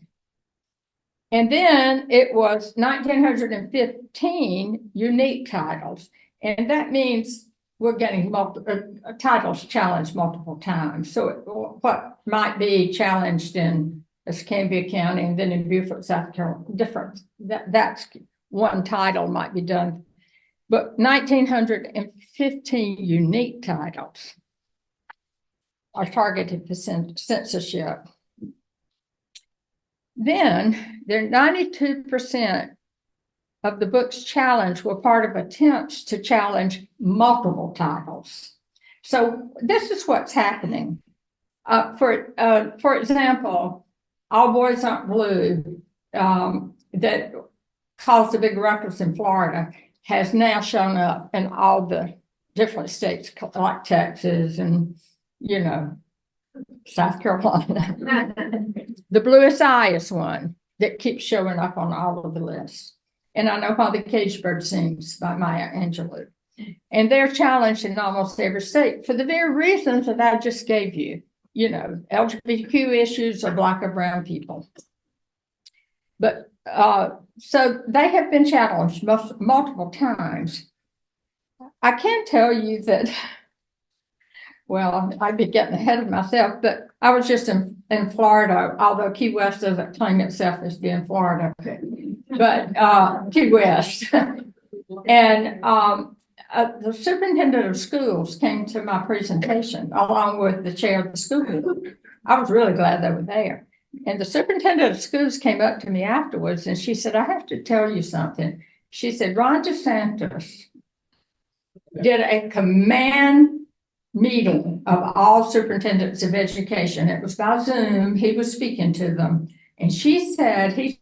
And then it was 1,915 unique titles. And that means we're getting titles challenged multiple times. So what might be challenged in Escambia County and then in Beaufort, South Carolina, different. That's one title might be done. But 1,915 unique titles are targeted for censorship. Then there 92% of the books challenged were part of attempts to challenge multiple titles. So this is what's happening. For example, All Boys Aren't Blue, that caused a big ruckus in Florida, has now shown up in all the different states like Texas and South Carolina. The Bluest Eye is one that keeps showing up on all of the lists. And I Know Why the Caged Bird Sings by Maya Angelou. And they're challenged in almost every state for the very reasons that I just gave you, LGBTQ issues of Black or brown people. But so they have been challenged multiple times. I can tell you that, well, I'd be getting ahead of myself, but I was just in Florida, although Key West doesn't claim itself as being Florida, but Key West. And the superintendent of schools came to my presentation along with the chair of the school board. I was really glad they were there. And the superintendent of schools came up to me afterwards and she said, I have to tell you something. She said, Ron DeSantis did a command meeting of all superintendents of education. It was by Zoom. He was speaking to them. And she said, he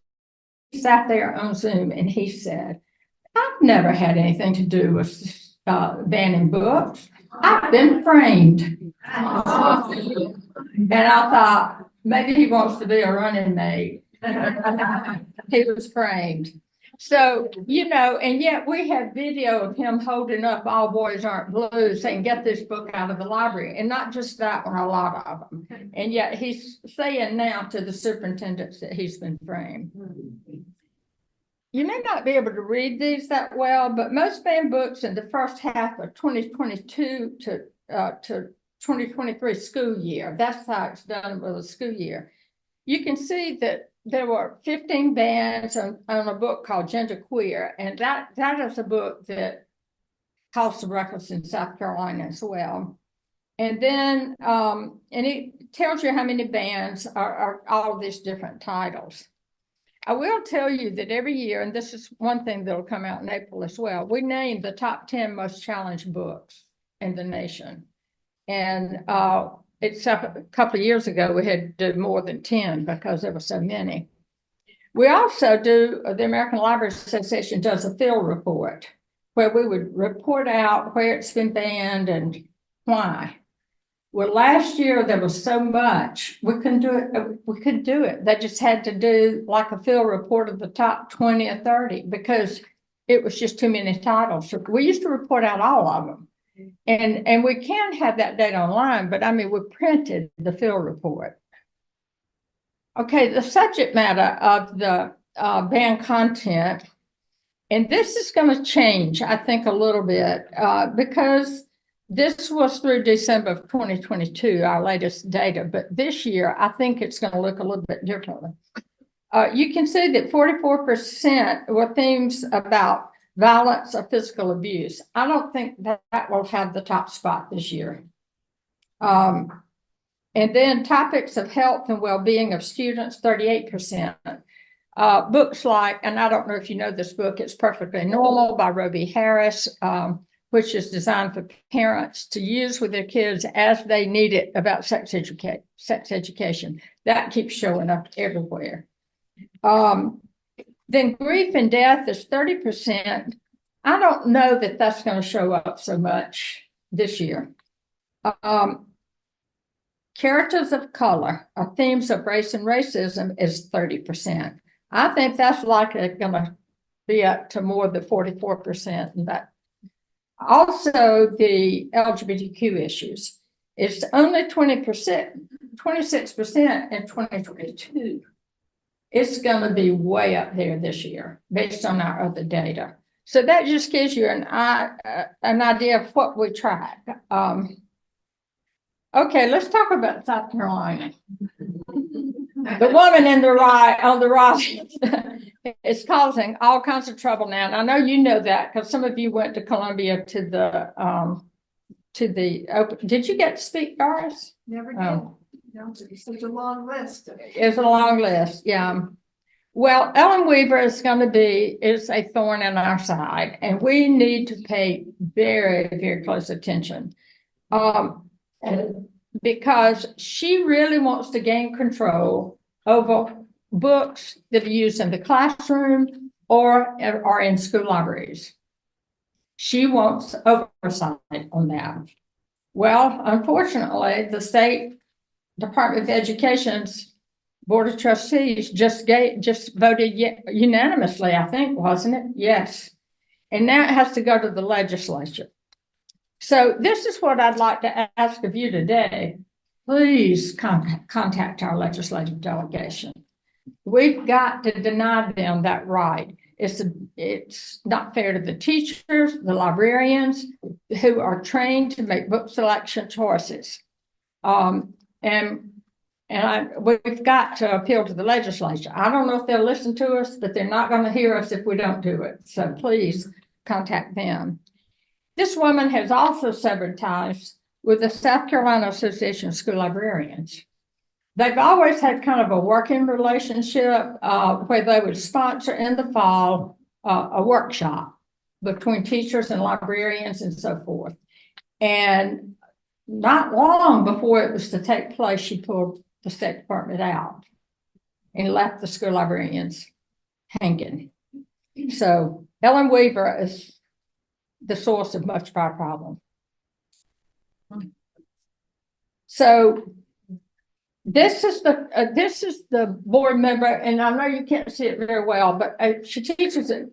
sat there on Zoom and he said, I've never had anything to do with banning books. I've been framed. And I thought, maybe he wants to be a running mate. He was framed. So, and yet we have video of him holding up All Boys Aren't Blue saying, get this book out of the library. And not just that one, a lot of them. And yet he's saying now to the superintendents that he's been framed. You may not be able to read these that well, but most banned books in the first half of 2022 to 2023 school year, that's how it's done with a school year. You can see that there were 15 bans on a book called Genderqueer, and that is a book that caused some ruckus in South Carolina as well. And then, and it tells you how many bans are all of these different titles. I will tell you that every year, and this is one thing that'll come out in April as well, we name the top 10 most challenged books in the nation. And it's a couple of years ago, we had did more than 10 because there were so many. We also do, the American Library Association does a field report where we would report out where it's been banned and why. Well, last year there was so much, we couldn't do it. We couldn't do it. They just had to do like a field report of the top 20 or 30 because it was just too many titles. So we used to report out all of them. And we can have that data online, but I mean, we printed the field report. Okay, the subject matter of the banned content, and this is going to change, I think, a little bit because this was through December of 2022, our latest data, but this year, I think it's going to look a little bit differently. You can see that 44% were themes about violence or physical abuse. I don't think that will have the top spot this year. And then topics of health and well-being of students, 38%. Books like, and I don't know if you know this book, It's Perfectly Normal by Roby Harris, which is designed for parents to use with their kids as they need it about sex education. That keeps showing up everywhere. Then grief and death is 30%. I don't know that that's going to show up so much this year. Characters of color, themes of race and racism is 30%. I think that's likely going to be up to more than 44%. And that also the LGBTQ issues. It's only 20%, 26% in 2022. It's going to be way up there this year based on our other data. So that just gives you an idea of what we track. Okay, let's talk about South Carolina. The woman on the right is causing all kinds of trouble now. And I know you know that because some of you went to Columbia to the open. Did you get to speak, Doris? Never did. No, it's such a long list. It's a long list, yeah. Well, Ellen Weaver is a thorn in our side, and we need to pay very, very close attention. Because she really wants to gain control over books that are used in the classroom or in school libraries. She wants oversight on that. Well, unfortunately, the state Department of Education's Board of Trustees just voted unanimously, I think, wasn't it? Yes. And now it has to go to the legislature. So this is what I'd like to ask of you today. Please contact our legislative delegation. We've got to deny them that right. It's not fair to the teachers, the librarians who are trained to make book selection choices. We've got to appeal to the legislature. I don't know if they'll listen to us, but they're not going to hear us if we don't do it. So please contact them. This woman has also severed ties with the South Carolina Association of School Librarians. They've always had kind of a working relationship where they would sponsor in the fall a workshop between teachers and librarians and so forth. And not long before it was to take place, she pulled the State Department out and left the school librarians hanging. So Ellen Weaver is the source of much of our problem. So this is the board member, and I know you can't see it very well, but she teaches at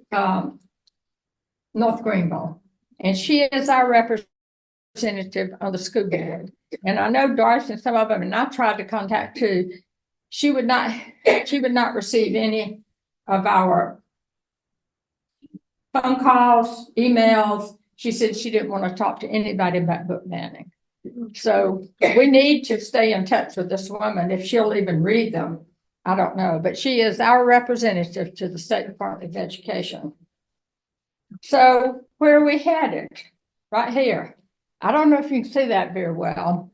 North Greenville, and she is our representative on the school board. And I know Doris and some of them, and I tried to contact too. She would not receive any of our phone calls, emails. She said she didn't want to talk to anybody about book banning. So we need to stay in touch with this woman. If she'll even read them, I don't know. But she is our representative to the State Department of Education. So where are we headed? Right here. I don't know if you can see that very well.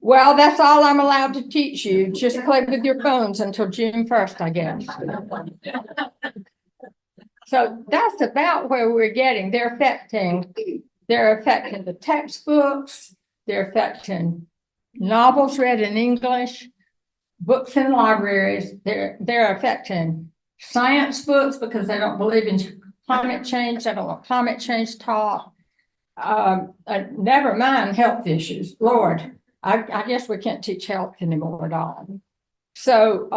Well, that's all I'm allowed to teach you. Just play with your phones until June 1st, I guess. So that's about where we're getting. They're affecting the textbooks. They're affecting novels read in English, books in libraries. They're affecting science books because they don't believe in climate change. They don't want climate change taught. Never mind health issues. Lord, I guess we can't teach health anymore at all. So,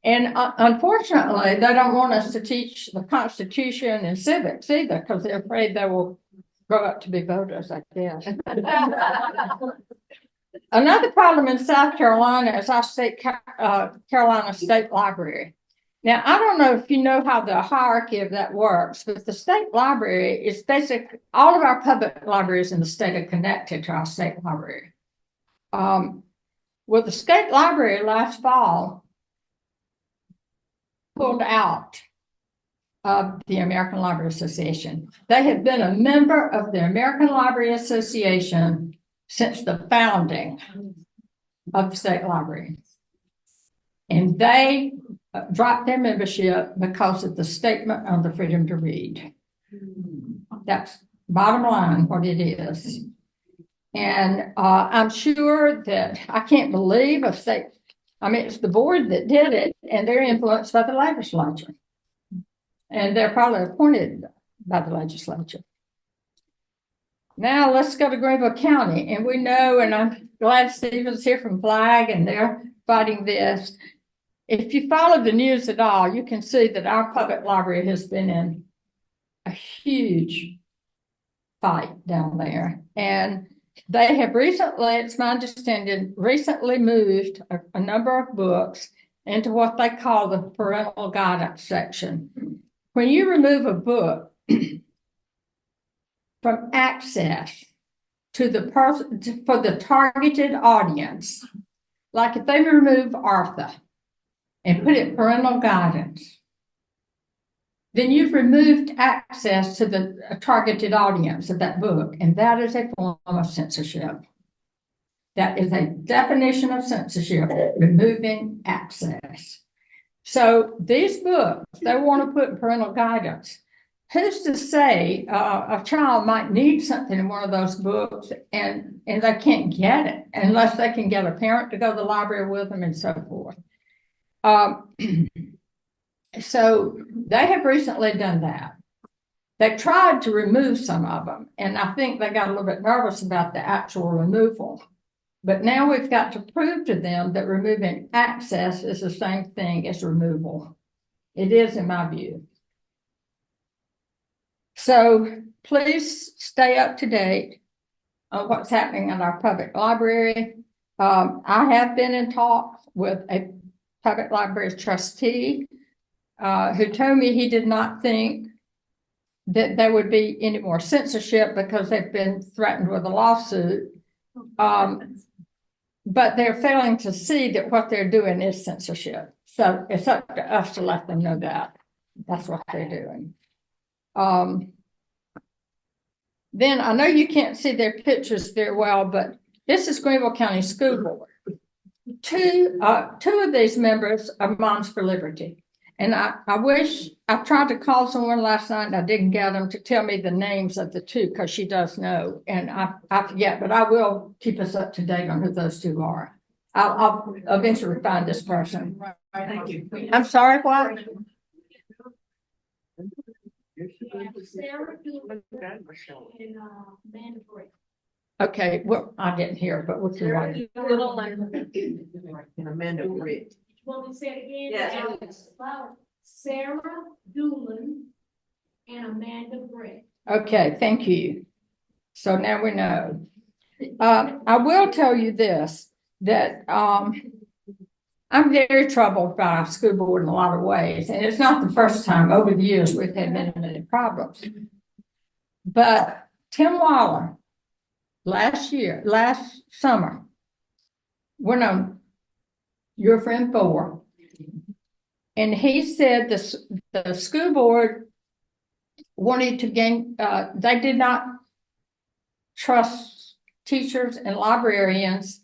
unfortunately, they don't want us to teach the Constitution and civics either because they're afraid they will grow up to be voters, I guess. Another problem in South Carolina is our Carolina State Library. Now, I don't know if you know how the hierarchy of that works, but the state library is basically all of our public libraries in the state are connected to our state library. Well, the state library last fall pulled out of the American Library Association. They have been a member of the American Library Association since the founding of the state library. And they dropped their membership because of the statement on the freedom to read. That's bottom line what it is. And I'm sure that I can't believe it's the board that did it, and they're influenced by the legislature. And they're probably appointed by the legislature. Now let's go to Greenville County. And we know, and I'm glad Stephen's here from Flag, and they're fighting this. If you follow the news at all, you can see that our public library has been in a huge fight down there. And they have recently, it's my understanding, recently moved a number of books into what they call the parental guidance section. When you remove a book from access to the person for the targeted audience, like if they remove Arthur and put it parental guidance, then you've removed access to the targeted audience of that book, and that is a form of censorship. That is a definition of censorship, removing access. So these books, they want to put parental guidance. Who's to say a child might need something in one of those books and they can't get it unless they can get a parent to go to the library with them and so forth. So they have recently done that. They tried to remove some of them, and I think they got a little bit nervous about the actual removal. But now we've got to prove to them that removing access is the same thing as removal. It is, in my view. So please stay up to date on what's happening in our public library. I have been in talks with a public library trustee who told me he did not think that there would be any more censorship because they've been threatened with a lawsuit. But they're failing to see that what they're doing is censorship. So it's up to us to let them know that that's what they're doing. Then I know you can't see their pictures very well, but this is Greenville County School Board. Two of these members are Moms for Liberty. And I wish, I tried to call someone last night and I didn't get them to tell me the names of the two because she does know. And I forget, but I will keep us up to date on who those two are. I'll eventually find this person. Thank you. I'm sorry, what? Okay, well, I didn't hear, but what's your name? And Amanda Britt. Want me to say it again? Yes. Sarah Doolin and Amanda Britt. Okay, thank you. So now we know. I will tell you this, that I'm very troubled by our school board in a lot of ways. And it's not the first time over the years we've had many, many problems. But Tim Waller, last summer, went on Your Friend 4, and he said the school board wanted to gain, they did not trust teachers and librarians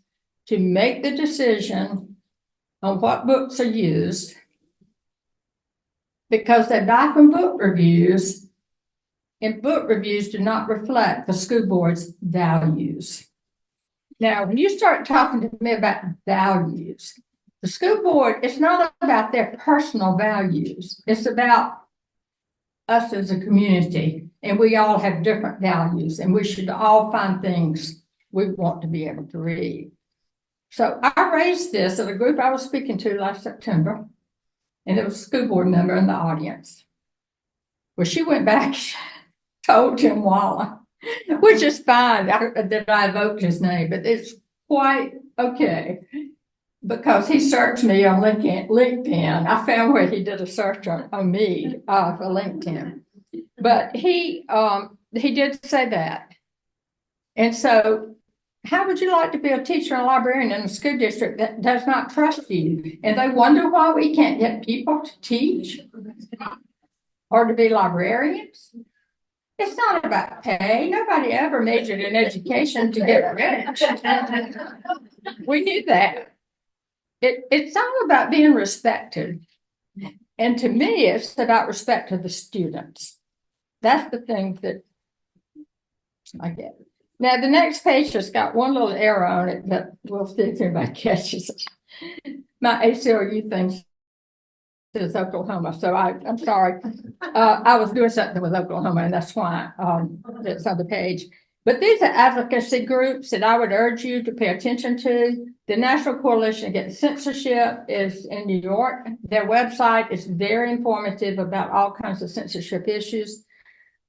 to make the decision on what books are used because they buy from book reviews, and book reviews do not reflect the school board's values. Now, when you start talking to me about values, the school board, it's not about their personal values. It's about us as a community, and we all have different values, and we should all find things we want to be able to read. So I raised this at a group I was speaking to last September, and there was a school board member in the audience. Well, she went back, told Tim Waller, which is fine that I evoked his name, but it's quite okay. Because he searched me on LinkedIn. I found where he did a search on me for LinkedIn. But he did say that. And so how would you like to be a teacher and librarian in a school district that does not trust you? And they wonder why we can't get people to teach or to be librarians? It's not about pay. Nobody ever majored in education to get rich. We knew that. It's all about being respected. And to me, it's about respect to the students. That's the thing that I get. Now, the next page has got one little arrow on it that we'll see if anybody catches it. My ACLU thing says Oklahoma, so I'm sorry. I was doing something with Oklahoma, and that's why it's on the page. But these are advocacy groups that I would urge you to pay attention to. The National Coalition Against Censorship is in New York. Their website is very informative about all kinds of censorship issues.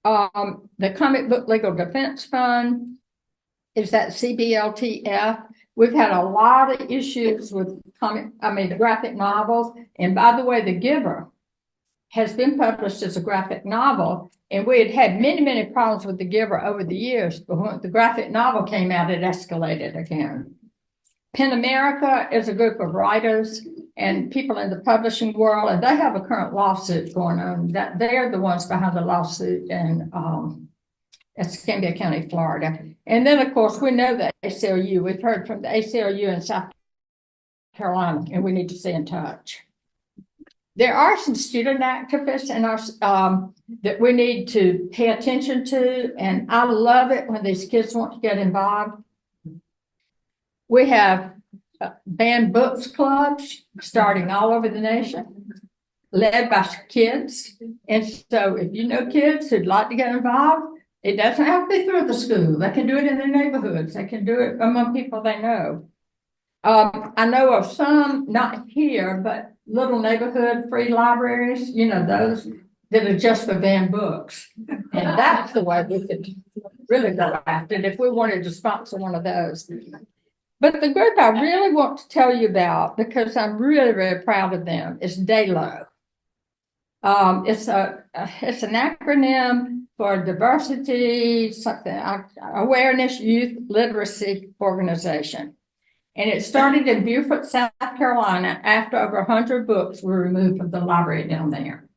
The Comic Book Legal Defense Fund is that CBLTF. We've had a lot of issues with graphic novels. And by the way, The Giver has been published as a graphic novel. And we had had many, many problems with The Giver over the years. But when the graphic novel came out, it escalated again. PEN America is a group of writers and people in the publishing world, and they have a current lawsuit going on. That they're the ones behind the lawsuit in Escambia County, Florida. And then, of course, we know that ACLU. We've heard from the ACLU in South Carolina, and we need to stay in touch. There are some student activists in our that we need to pay attention to, and I love it when these kids want to get involved. We have banned books clubs starting all over the nation, led by kids. And so if you know kids who'd like to get involved, it doesn't have to be through the school. They can do it in their neighborhoods. They can do it among people they know. I know of some, not here, but little neighborhood free libraries, you know, those that are just for banned books. And that's the way we could really go after it if we wanted to sponsor one of those. But the group I really want to tell you about, because I'm really, really proud of them, is DALO. It's an acronym for Diversity, Awareness Youth Literacy Organization. And it started in Beaufort, South Carolina, after over 100 books were removed from the library down there.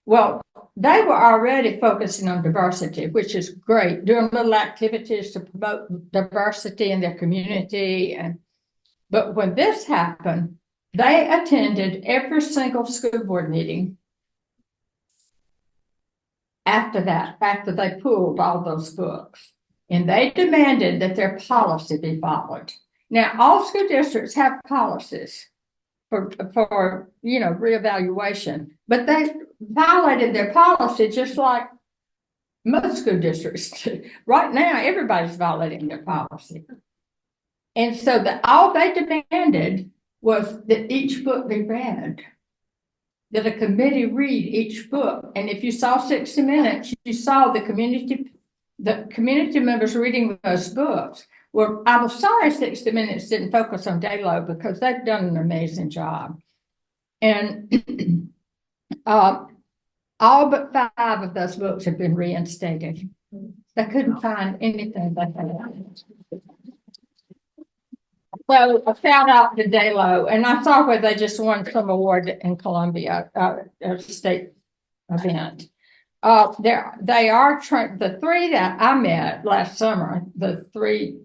Well, they were already focusing on diversity, which is great, doing little activities to promote diversity in their community. But when this happened, they attended every single school board meeting after they pulled all those books. And they demanded that their policy be followed. Now, all school districts have policies for reevaluation, but they violated their policy just like most school districts. Right now, everybody's violating their policy. And so all they demanded was that each book be read, that a committee read each book. And if you saw 60 Minutes, you saw the community members reading those books. Well, I was sorry 60 Minutes didn't focus on DALO because they've done an amazing job. And all but 5 of those books have been reinstated. They couldn't find anything that they wanted. Well, a shout out to DALO, and I saw where they just won some award in Columbia, a state event. They are the 3 that I met last summer, the 3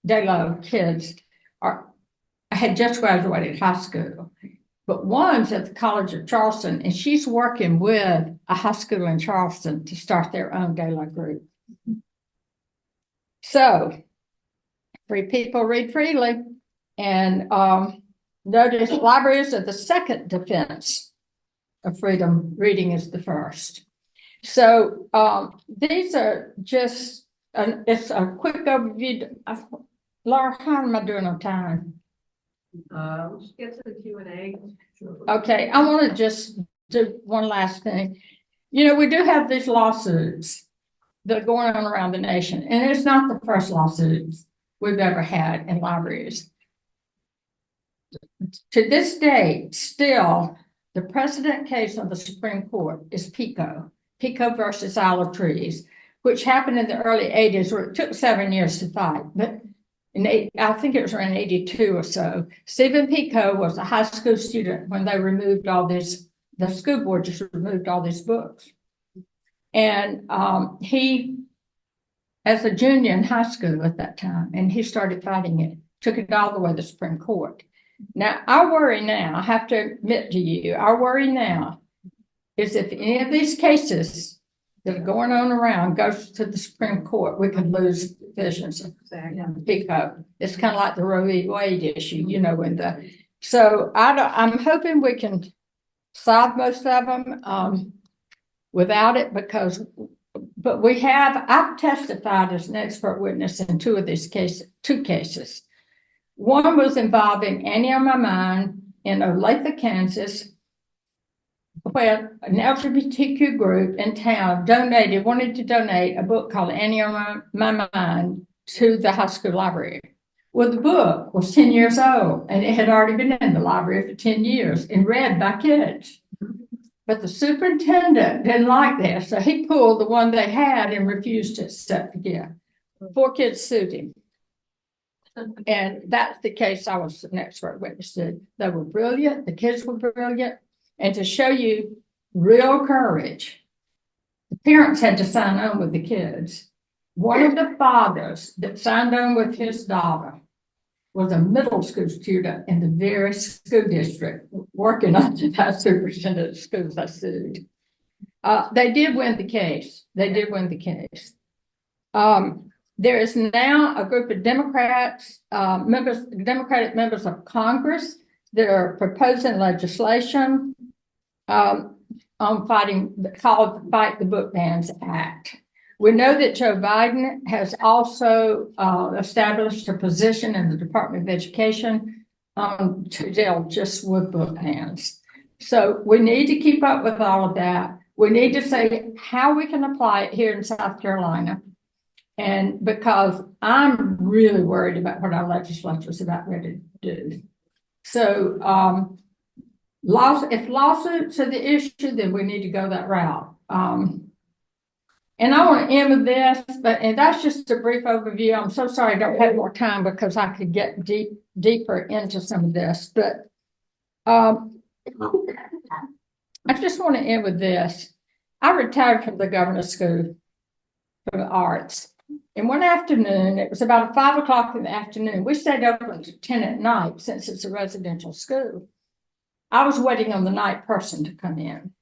DALO kids had just graduated high school, but one's at the College of Charleston, and she's working with a high school in Charleston to start their own DALO group. So Free people read freely. And notice libraries are the second defense of freedom. Reading is the first. So these are just, it's a quick overview. Laura, how am I doing on time? Let's get to the Q&A. Okay, I want to just do one last thing. You know, we do have these lawsuits that are going on around the nation, and it's not the first lawsuits we've ever had in libraries. To this day, still, the precedent case of the Supreme Court is Pico versus Isle of Trees, which happened in the early 80s, where it took 7 years to fight. But I think it was around 82 or so. Stephen Pico was a high school student when they removed all this, the school board just removed all these books. And he, as a junior in high school at that time, and he started fighting it, took it all the way to the Supreme Court. Now, our worry now, I have to admit to you, our worry now is if any of these cases that are going on around goes to the Supreme Court, we could lose visions of Pico. It's kind of like the Roe v. Wade issue, you know, so I'm hoping we can solve most of them without it, but I've testified as an expert witness in two cases. One was involving Annie on My Mind in Olathe, Kansas, where an LGBTQ group in town wanted to donate a book called Annie on My Mind to the high school library. Well, the book was 10 years old, and it had already been in the library for 10 years and read by kids. But the superintendent didn't like this, so he pulled the one they had and refused to accept the gift. 4 kids sued him. And that's the case I was an expert witness to. They were brilliant. The kids were brilliant. And to show you real courage, the parents had to sign on with the kids. One of the fathers that signed on with his daughter was a middle school student in the very school district working under that superintendent of schools I sued. They did win the case. There is now a group of Democratic members of Congress that are proposing legislation on called the Fight the Book Bans Act. We know that Joe Biden has also established a position in the Department of Education to deal just with book bans. So we need to keep up with all of that. We need to say how we can apply it here in South Carolina. And because I'm really worried about what our legislature is about ready to do. So if lawsuits are the issue, then we need to go that route. And I want to end with this, and that's just a brief overview. I'm so sorry I don't have more time because I could get deeper into some of this. But I just want to end with this. I retired from the governor's school for the arts. And one afternoon, it was about 5 o'clock in the afternoon. We stayed open until 10 at night since it's a residential school. I was waiting on the night person to come in.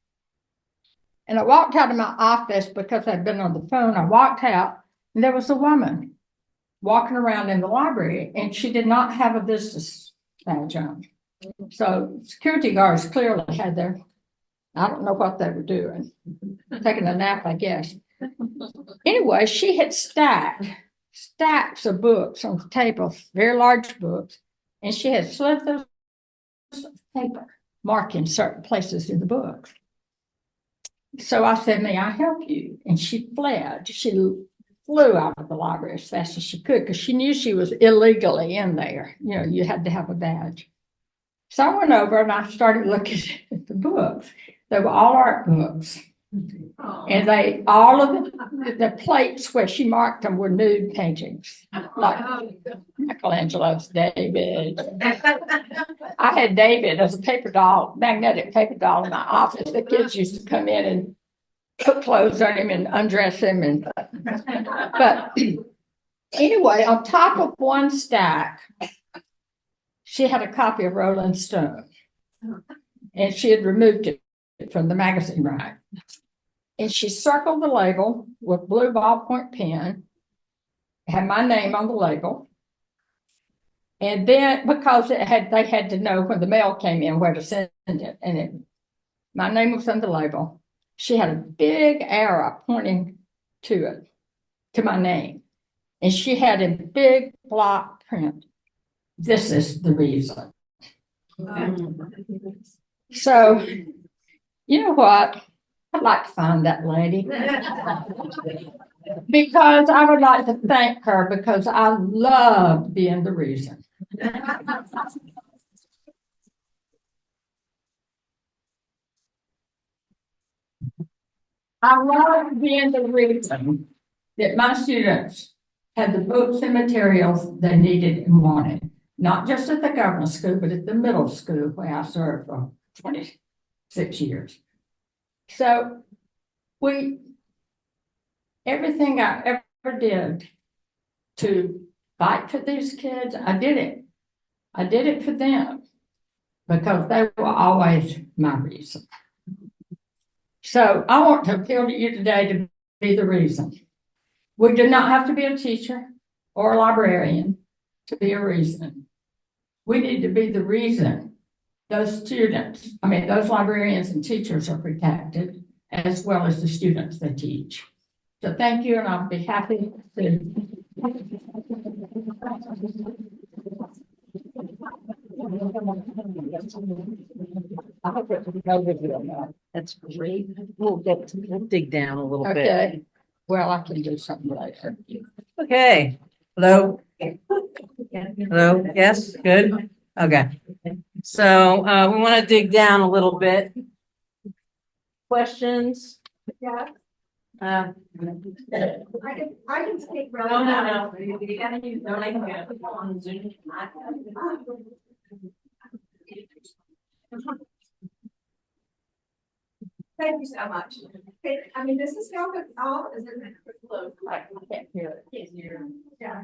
And I walked out of my office because I'd been on the phone. I walked out and there was a woman walking around in the library and she did not have a business badge on. So security guards clearly had I don't know what they were doing, taking a nap, I guess. Anyway, she had stacks of books on the table, very large books, and she had slipped those paper marking certain places in the book. So I said, may I help you? And she fled. She flew out of the library as fast as she could because she knew she was illegally in there. You know, you had to have a badge. So I went over and I started looking at the books. They were all art books. And all of the plates where she marked them were nude paintings, like Michelangelo's David. I had David as a paper doll, magnetic paper doll in my office. The kids used to come in and put clothes on him and undress him. But anyway, on top of one stack, she had a copy of Rolling Stone, and she had removed it from the magazine rack. And she circled the label with blue ballpoint pen, had my name on the label, And then because they had to know when the mail came in where to send it, and my name was on the label. She had a big arrow pointing to it, to my name. And she had in big block print, "This is the reason." So, you know what? I'd like to find that lady. Because I would like to thank her because I loved being the reason. I loved being the reason that my students had the books and materials they needed and wanted, not just at the government school, but at the middle school where I served for 26 years. So everything I ever did to fight for these kids, I did it. I did it for them because they were always my reason. So I want to appeal to you today to be the reason. We do not have to be a teacher or a librarian to be a reason. We need to be the reason those librarians and teachers are protected, as well as the students they teach. So thank you, and I'll be happy to. That's great. We'll dig down a little bit. Okay, well, I can do something later. Okay, hello? Hello, yes, good, okay. So, we want to dig down a little bit. Questions? Yeah, Uh, I can speak. no. You gotta use, don't even get on Zoom. Thank you so much. Okay, I mean, this is still good, all, is it? I can't hear it. Yeah.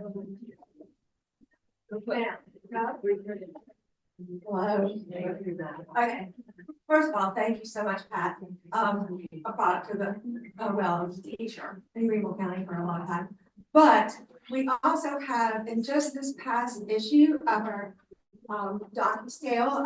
Hello. Okay, first of all, thank you so much, Pat. A product of the, well, as a teacher in Greenville County for a long time. But we also have, in just this past issue of our docu scale,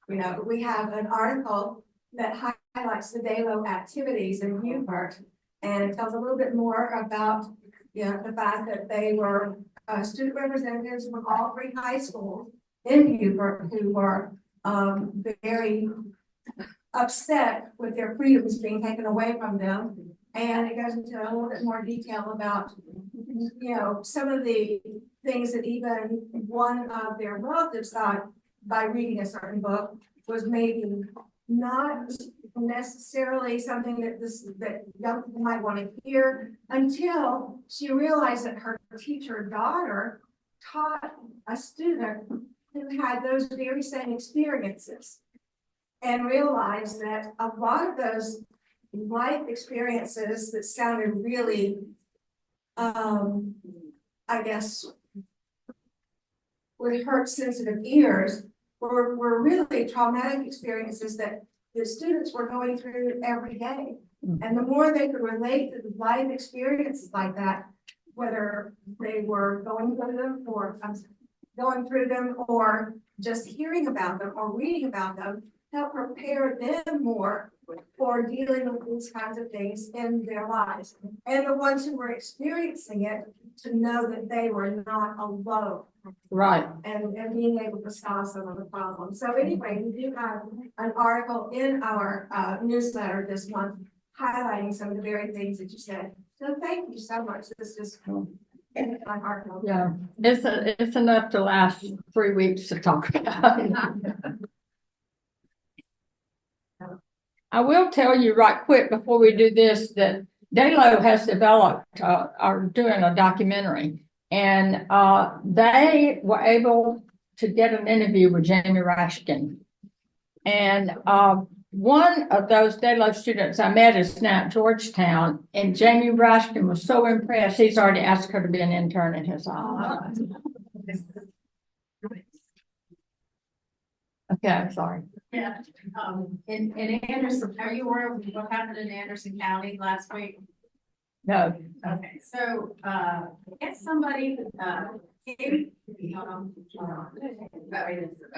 we have an article that highlights the DALO activities in Beaufort. And it tells a little bit more about, the fact that they were student representatives from all three high schools in Beaufort who were very upset with their freedoms being taken away from them. And it goes into a little bit more detail about, some of the things that even one of their relatives thought by reading a certain book was maybe not necessarily something that young people might want to hear, until she realized that her teacher daughter taught a student who had those very same experiences, and realized that a lot of those life experiences that sounded really, I guess, would hurt sensitive ears, were really traumatic experiences that the students were going through every day. And the more they could relate to the life experiences like that, whether they were going through them or just hearing about them or reading about them, help prepare them more for dealing with these kinds of things in their lives. And the ones who were experiencing it to know that they were not alone. Right. And being able to solve some of the problems. So anyway, we do have an article in our newsletter this month highlighting some of the very things that you said. So thank you so much. This is an article. Yeah, it's enough to last 3 weeks to talk about. I will tell you right quick before we do this that DALO has developed are doing a documentary, and they were able to get an interview with Jamie Rashkin. And one of those DALO students I met is now at Georgetown, and Jamie Rashkin was so impressed, he's already asked her to be an intern in his office. Okay, I'm sorry. Yeah, in Anderson, are you aware of what happened in Anderson County last week? No, Okay, so, get somebody,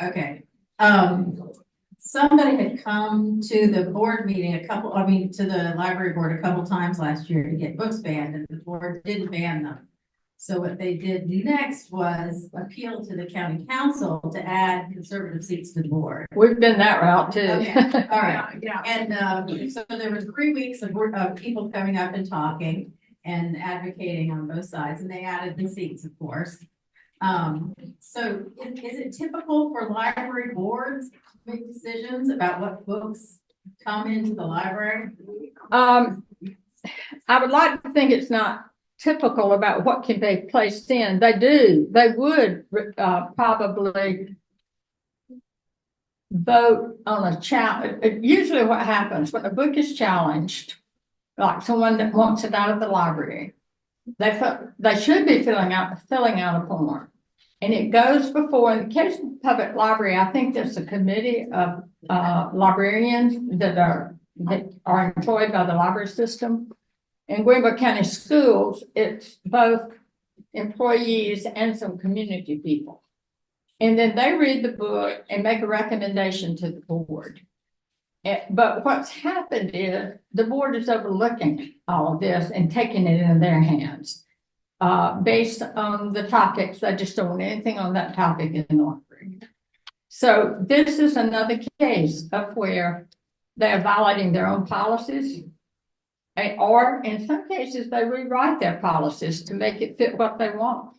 okay. Somebody had come to the board meeting to the library board a couple times last year to get books banned, and the board didn't ban them. So what they did next was appeal to the county council to add conservative seats to the board. we've been that route too. Okay, all right. Yeah. And so there was 3 weeks of people coming up and talking and advocating on both sides, and they added the seats, of course. So is it typical for library boards to make decisions about what books come into the library? I would like to think it's not typical about what can be placed in. They would probably vote on a challenge. Usually what happens when a book is challenged, like someone that wants it out of the library, they should be filling out a form. And it goes before, in the case of the public library, I think there's a committee of librarians that are employed by the library system. In Greenville County Schools, it's both employees and some community people. And then they read the book and make a recommendation to the board. But what's happened is the board is overlooking all of this and taking it in their hands. Based on the topics, they just don't want anything on that topic in the library. So this is another case of where they're violating their own policies. Or in some cases, they rewrite their policies to make it fit what they want.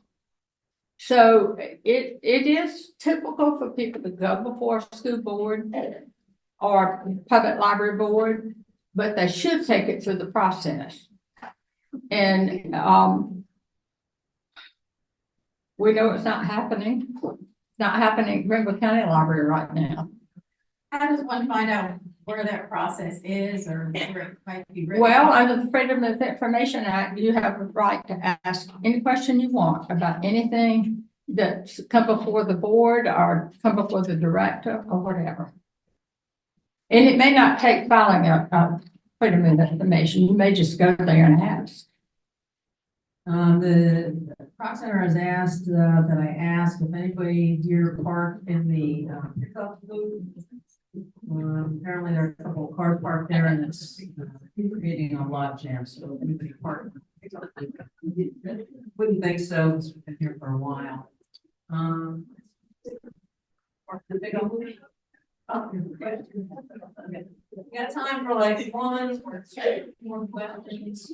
So it is typical for people to go before a school board or public library board, but they should take it through the process. And we know it's not happening. It's not happening at Greenville County Library right now. How does one find out where that process is or where it might be written? Well, under the Freedom of Information Act, you have the right to ask any question you want about anything that's come before the board or come before the director or whatever. And it may not take filing a Freedom of Information. You may just go there and ask. The proc center has asked that I ask if anybody here parked in the pickup booth. Apparently there are a couple of cars parked there and it's creating a lot jam, so anybody parked. Wouldn't think so, because we've been here for a while. Park the pickup booth. Oh, okay. We got time for like 1 or 2 more questions.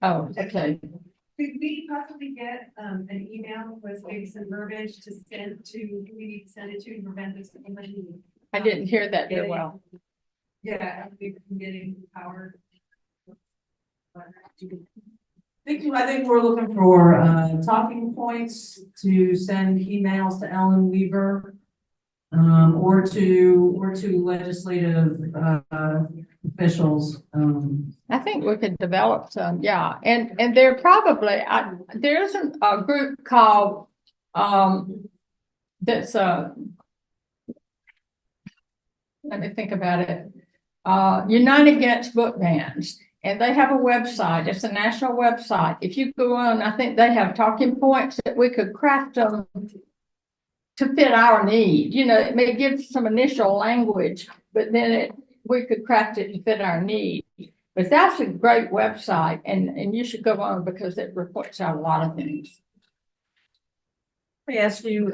Oh, okay. Could we possibly get an email with maybe some verbiage to send to, we need to send it to prevent this? I didn't hear that very well. Yeah, we've been getting power. I think we're looking for talking points to send emails to Ellen Weaver. Or to legislative officials. I think we could develop some, yeah, and there probably there's a group called that's let me think about it. Unite Against Book Bans, and they have a website. It's a national website. If you go on, I think they have talking points that we could craft them to fit our need. You know, it may give some initial language, but then we could craft it to fit our need. But that's a great website, and you should go on because it reports out a lot of things. Let me ask you,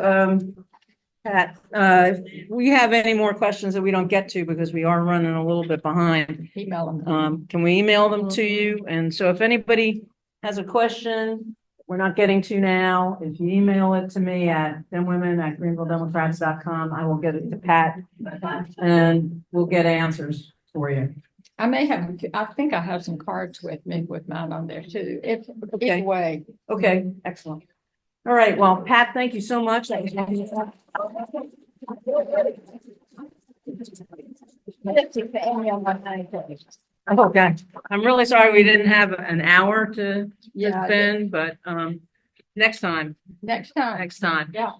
Pat, if we have any more questions that we don't get to because we are running a little bit behind, Email them. can we email them to you? And so if anybody has a question we're not getting to now, if you email it to me at demwomen@greenvilledemocrats.com, I will get it to Pat and we'll get answers for you. I think I have some cards with me with mine on there too. Okay. Either way. Okay, excellent. All right, well, Pat, thank you so much. That was okay. I'm really sorry we didn't have an hour to spend, but next time. Next time. Yeah.